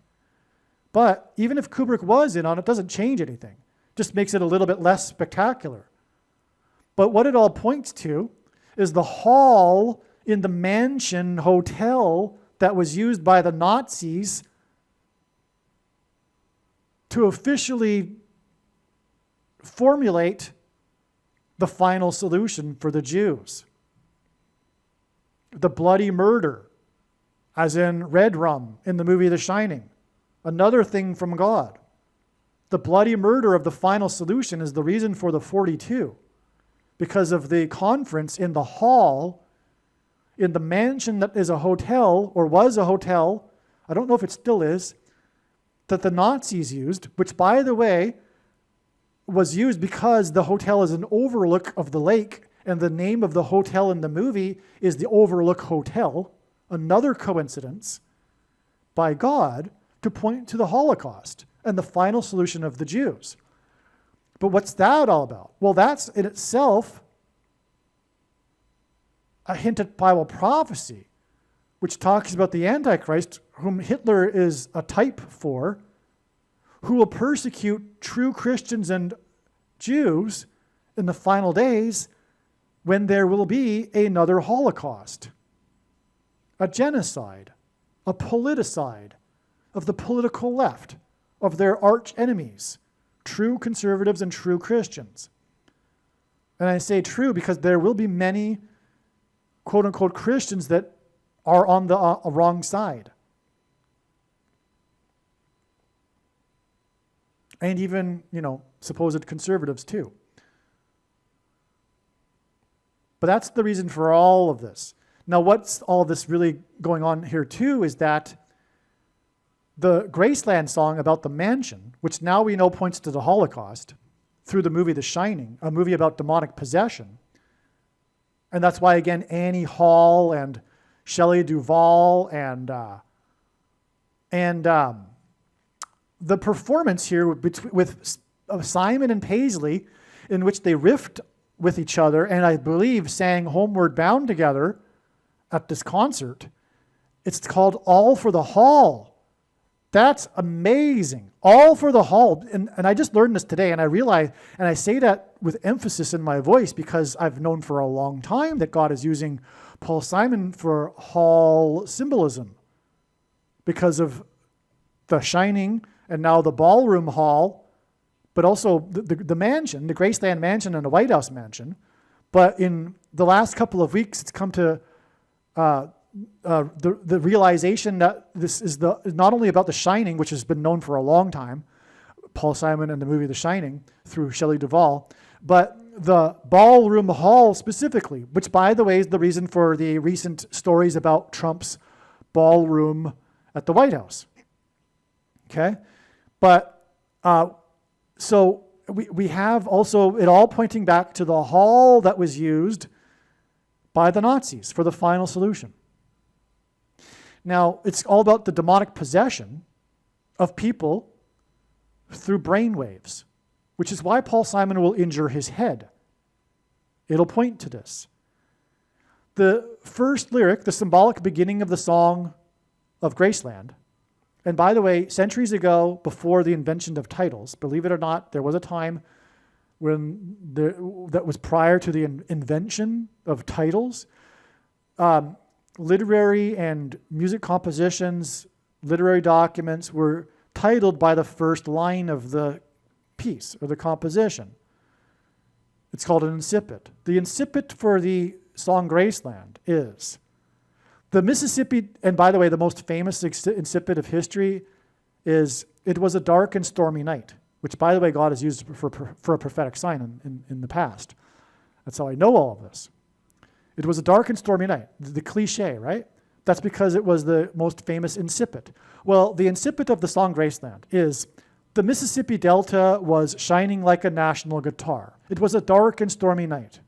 But even if Kubrick was in on it, doesn't change anything. Just makes it a little bit less spectacular. But what it all points to is the hall in the mansion hotel that was used by the Nazis to officially formulate the final solution for the Jews. The bloody murder, as in Red Rum in the movie The Shining, another thing from God. The bloody murder of the final solution is the reason for the 42, because of the conference in the hall, in the mansion that is a hotel, or was a hotel, I don't know if it still is, that the Nazis used, which, by the way, was used because the hotel is an overlook of the lake, and the name of the hotel in the movie is the Overlook Hotel, another coincidence by God to point to the Holocaust and the final solution of the Jews. But what's that all about? Well, that's in itself a hint at Bible prophecy, which talks about the Antichrist, whom Hitler is a type for, who will persecute true Christians and Jews in the final days, when there will be another Holocaust, a genocide, a politicide of the political left, of their arch enemies, true conservatives and true Christians. And I say true because there will be many quote-unquote Christians that are on the wrong side. And even, supposed conservatives too. But that's the reason for all of this. Now, what's all this really going on here too is that the Graceland song about the mansion, which now we know points to the Holocaust through the movie The Shining, a movie about demonic possession. And that's why, again, Annie Hall and Shelley Duvall and the performance here with Simon and Paisley, in which they riffed with each other, and I believe sang Homeward Bound together at this concert. It's called All for the Hall. That's amazing. All for the Hall. And I just learned this today, and I realize, and I say that with emphasis in my voice because I've known for a long time that God is using Paul Simon for hall symbolism because of The Shining and now the Ballroom Hall, but also the mansion, the Graceland mansion and the White House mansion. But in the last couple of weeks, it's come to the realization that this is not only about The Shining, which has been known for a long time, Paul Simon and the movie The Shining through Shelley Duvall, but the Ballroom Hall specifically, which, by the way, is the reason for the recent stories about Trump's ballroom at the White House. Okay? But so we have also it all pointing back to the hall that was used by the Nazis for the final solution. Now, it's all about the demonic possession of people through brainwaves, which is why Paul Simon will injure his head. It'll point to this. The first lyric, the symbolic beginning of the song of Graceland, and by the way, centuries ago, before the invention of titles, believe it or not, there was a time when that was prior to the invention of titles. Literary and music compositions, literary documents were titled by the first line of the piece or the composition. It's called an incipit. The incipit for the song Graceland is the Mississippi, and by the way, the most famous incipit of history is, "It was a dark and stormy night," which, by the way, God has used for a prophetic sign in the past. That's how I know all of this. It was a dark and stormy night. The cliche, right? That's because it was the most famous incipit. Well, the incipit of the song Graceland is, "The Mississippi Delta was shining like a national guitar. It was a dark and stormy night.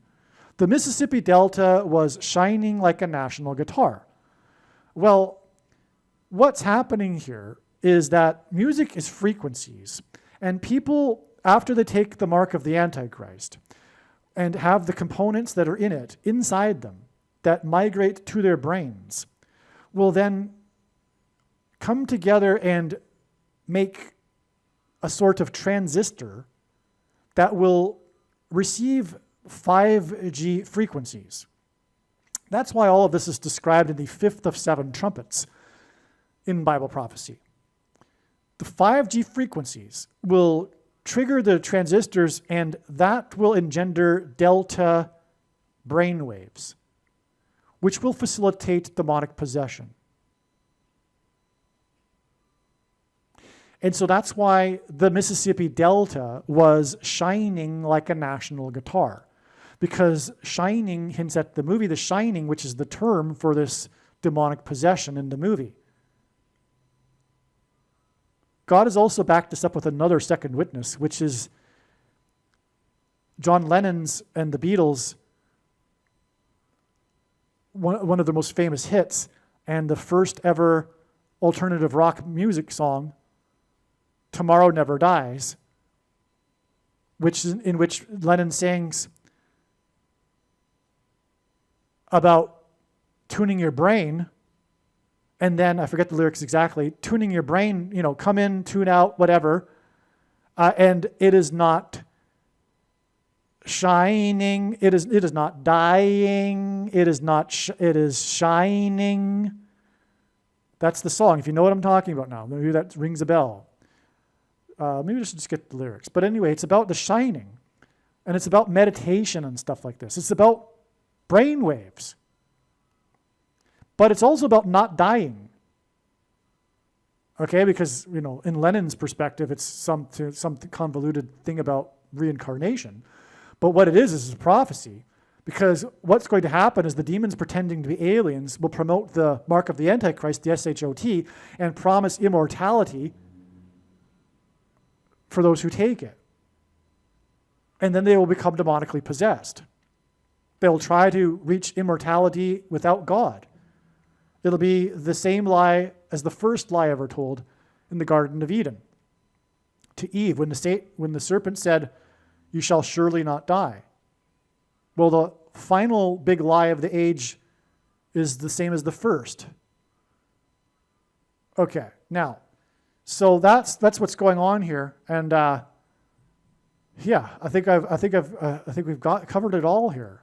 The Mississippi Delta was shining like a national guitar." Well, what's happening here is that music is frequencies, and people after they take the mark of the Antichrist and have the components that are in it inside them that migrate to their brains, will then come together and make a sort of transistor that will receive 5G frequencies. That's why all of this is described in the fifth of 7 trumpets in Bible prophecy. The 5G frequencies will trigger the transistors, and that will engender delta brainwaves, which will facilitate demonic possession. And so that's why the Mississippi Delta was shining like a national guitar, because shining hints at the movie The Shining, which is the term for this demonic possession in the movie. God has also backed us up with another second witness, which is John Lennon's and the Beatles' one of their most famous hits, and the first ever alternative rock music song, Tomorrow Never Dies, in which Lennon sings about tuning your brain, and then, I forget the lyrics exactly, tuning your brain, come in, tune out, whatever, and it is not shining, it is not dying, it is shining. That's the song, if you know what I'm talking about now. Maybe that rings a bell. Maybe I should just get the lyrics. But anyway, it's about the shining, and it's about meditation and stuff like this. It's about brain waves. But it's also about not dying. Okay, because, in Lennon's perspective, it's some convoluted thing about reincarnation. But what it is a prophecy. Because what's going to happen is the demons pretending to be aliens will promote the mark of the Antichrist, the SHOT, and promise immortality for those who take it. And then they will become demonically possessed. They'll try to reach immortality without God. It'll be the same lie as the first lie ever told in the Garden of Eden to Eve when the serpent said, "You shall surely not die." Well, the final big lie of the age is the same as the first. Okay, now, so that's what's going on here, and I think we've covered it all here.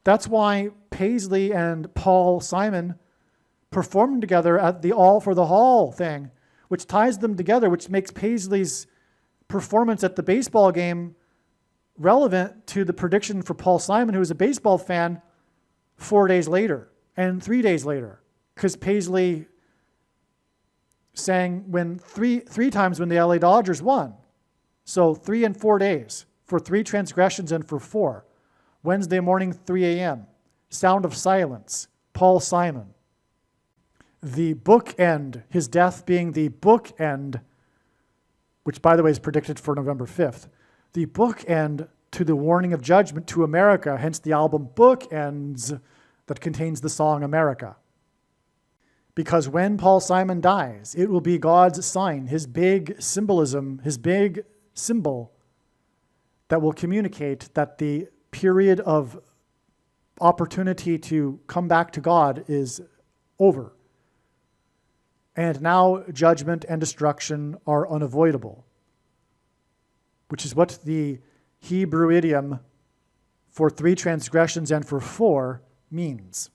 That's why Paisley and Paul Simon performed together at the All for the Hall thing, which ties them together, which makes Paisley's performance at the baseball game relevant to the prediction for Paul Simon, who was a baseball fan, 4 days later and 3 days later, because Paisley sang three times when the LA Dodgers won. So 3 and 4 days for 3 transgressions and for 4. Wednesday morning, 3 a.m. Sound of Silence, Paul Simon. The bookend, his death being the bookend, which by the way is predicted for November 5th, the bookend to the warning of judgment to America, hence the album Bookends that contains the song America. Because when Paul Simon dies, it will be God's sign, his big symbolism, his big symbol that will communicate that the period of opportunity to come back to God is over. And now judgment and destruction are unavoidable, which is what the Hebrew idiom for 3 transgressions and for 4 means.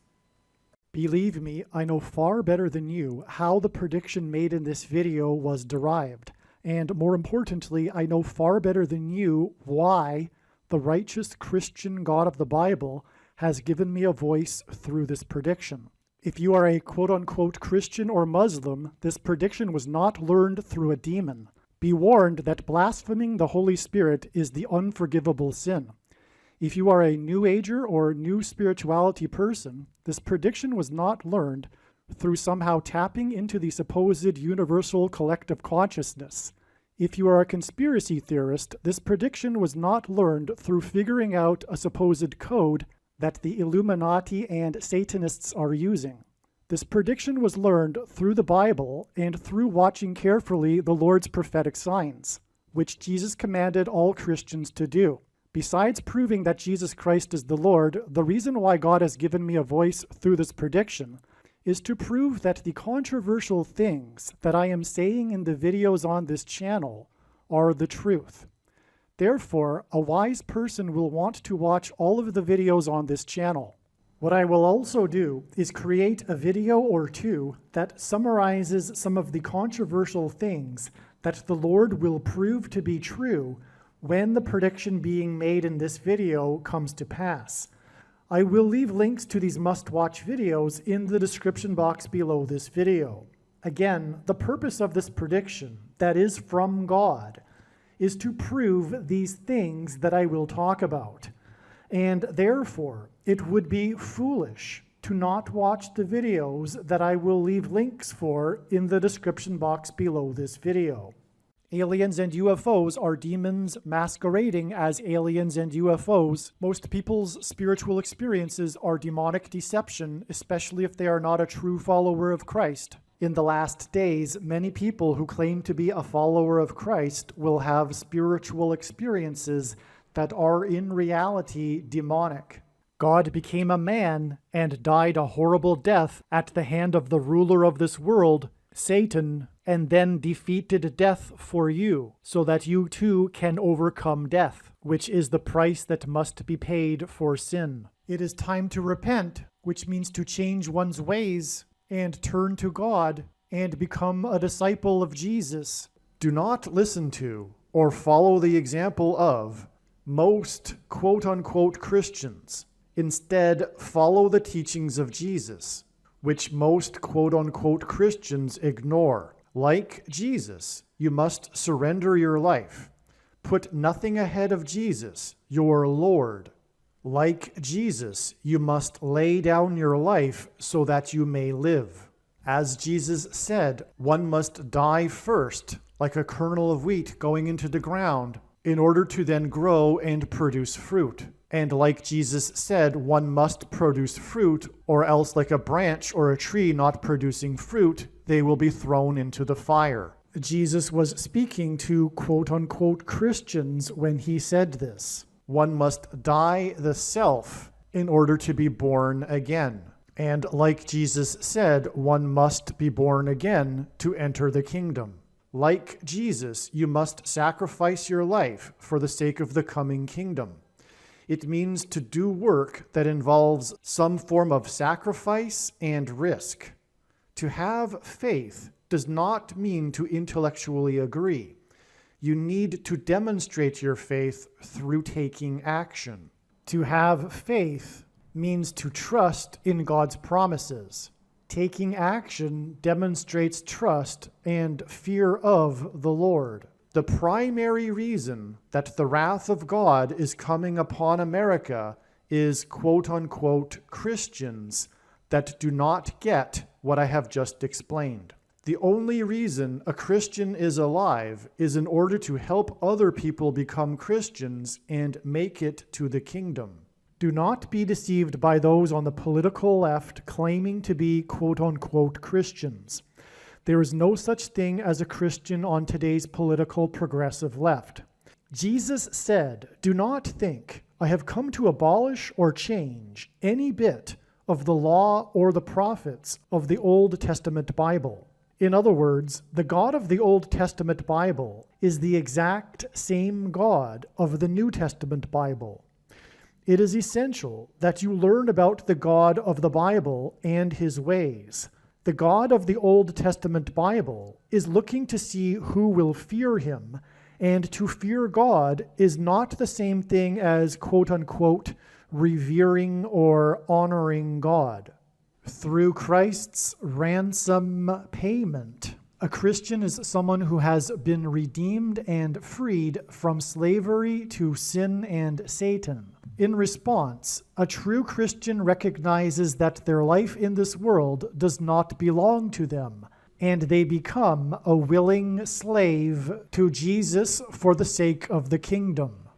Believe me, I know far better than you how the prediction made in this video was derived. And more importantly, I know far better than you why the righteous Christian God of the Bible has given me a voice through this prediction. If you are a quote-unquote Christian or Muslim, this prediction was not learned through a demon. Be warned that blaspheming the Holy Spirit is the unforgivable sin. If you are a New Ager or New Spirituality person, this prediction was not learned through somehow tapping into the supposed universal collective consciousness. If you are a conspiracy theorist, this prediction was not learned through figuring out a supposed code that the Illuminati and Satanists are using. This prediction was learned through the Bible and through watching carefully the Lord's prophetic signs. which Jesus commanded all Christians to do. Besides proving that Jesus Christ is the Lord, the reason why God has given me a voice through this prediction is to prove that the controversial things that I am saying in the videos on this channel are the truth. Therefore, a wise person will want to watch all of the videos on this channel. What I will also do is create a video or two that summarizes some of the controversial things that the Lord will prove to be true when the prediction being made in this video comes to pass. I will leave links to these must-watch videos in the description box below this video. Again, the purpose of this prediction, that is from God, is to prove these things that I will talk about. And therefore, it would be foolish to not watch the videos that I will leave links for in the description box below this video. Aliens and UFOs are demons masquerading as aliens and UFOs. Most people's spiritual experiences are demonic deception, especially if they are not a true follower of Christ. In the last days, many people who claim to be a follower of Christ will have spiritual experiences that are in reality demonic. God became a man and died a horrible death at the hand of the ruler of this world, Satan, and then defeated death for you, so that you too can overcome death, which is the price that must be paid for sin. It is time to repent, which means to change one's ways and turn to God and become a disciple of Jesus. Do not listen to or follow the example of most quote-unquote Christians. Instead, follow the teachings of Jesus, which most quote-unquote Christians ignore. Like Jesus, you must surrender your life. Put nothing ahead of Jesus, your Lord. Like Jesus, you must lay down your life so that you may live. As Jesus said, one must die first, like a kernel of wheat going into the ground, in order to then grow and produce fruit. And like Jesus said, one must produce fruit, or else like a branch or a tree not producing fruit, they will be thrown into the fire. Jesus was speaking to quote-unquote Christians when he said this. One must die the self in order to be born again. And like Jesus said, one must be born again to enter the kingdom. Like Jesus, you must sacrifice your life for the sake of the coming kingdom. It means to do work that involves some form of sacrifice and risk. To have faith does not mean to intellectually agree. You need to demonstrate your faith through taking action. To have faith means to trust in God's promises. Taking action demonstrates trust and fear of the Lord. The primary reason that the wrath of God is coming upon America is quote-unquote Christians that do not get what I have just explained. The only reason a Christian is alive is in order to help other people become Christians and make it to the kingdom. Do not be deceived by those on the political left claiming to be quote-unquote Christians. There is no such thing as a Christian on today's political progressive left. Jesus said, "Do not think I have come to abolish or change any bit of the law or the prophets of the Old Testament Bible." In other words, the God of the Old Testament Bible is the exact same God of the New Testament Bible. It is essential that you learn about the God of the Bible and his ways. The God of the Old Testament Bible is looking to see who will fear him, and to fear God is not the same thing as quote-unquote revering or honoring God. Through Christ's ransom payment, a Christian is someone who has been redeemed and freed from slavery to sin and Satan. In response, a true Christian recognizes that their life in this world does not belong to them, and they become a willing slave to Jesus for the sake of the kingdom.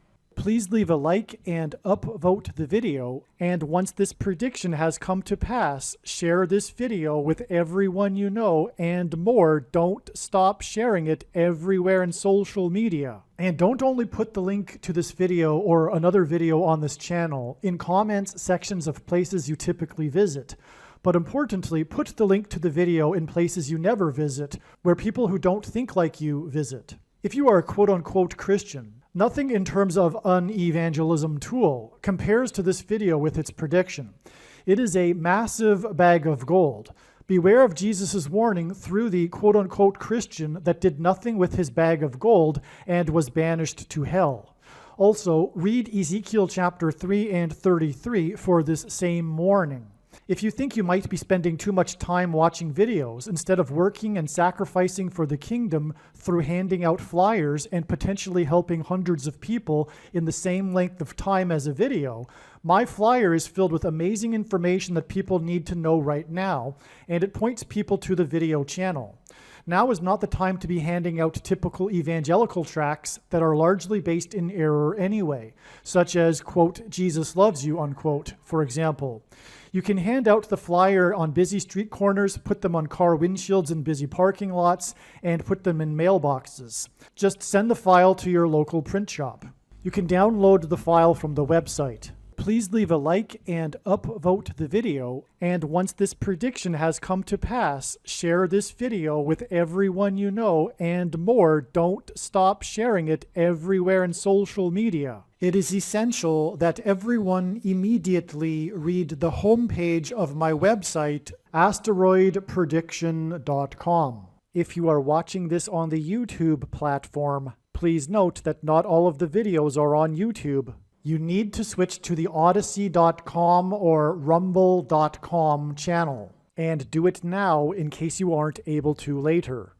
Please leave a like and upvote the video, and once this prediction has come to pass, share this video with everyone you know, and more, don't stop sharing it everywhere in social media. And don't only put the link to this video or another video on this channel in comments sections of places you typically visit, but importantly, put the link to the video in places you never visit, where people who don't think like you visit. If you are a quote-unquote Christian, nothing in terms of an evangelism tool compares to this video with its prediction. It is a massive bag of gold. Beware of Jesus' warning through the quote-unquote Christian that did nothing with his bag of gold and was banished to hell. Also, read Ezekiel chapter 3 and 33 for this same warning. If you think you might be spending too much time watching videos instead of working and sacrificing for the kingdom through handing out flyers and potentially helping hundreds of people in the same length of time as a video, my flyer is filled with amazing information that people need to know right now, and it points people to the video channel. Now is not the time to be handing out typical evangelical tracts that are largely based in error anyway, such as, quote, Jesus loves you, unquote, for example. You can hand out the flyer on busy street corners, put them on car windshields in busy parking lots, and put them in mailboxes. Just send the file to your local print shop. You can download the file from the website. Please leave a like and upvote the video, and once this prediction has come to pass, share this video with everyone you know, and more, don't stop sharing it everywhere in social media. It is essential that everyone immediately read the homepage of my website, asteroidprediction.com. If you are watching this on the YouTube platform, please note that not all of the videos are on YouTube. You need to switch to the Odyssey.com or Rumble.com channel, and do it now in case you aren't able to later.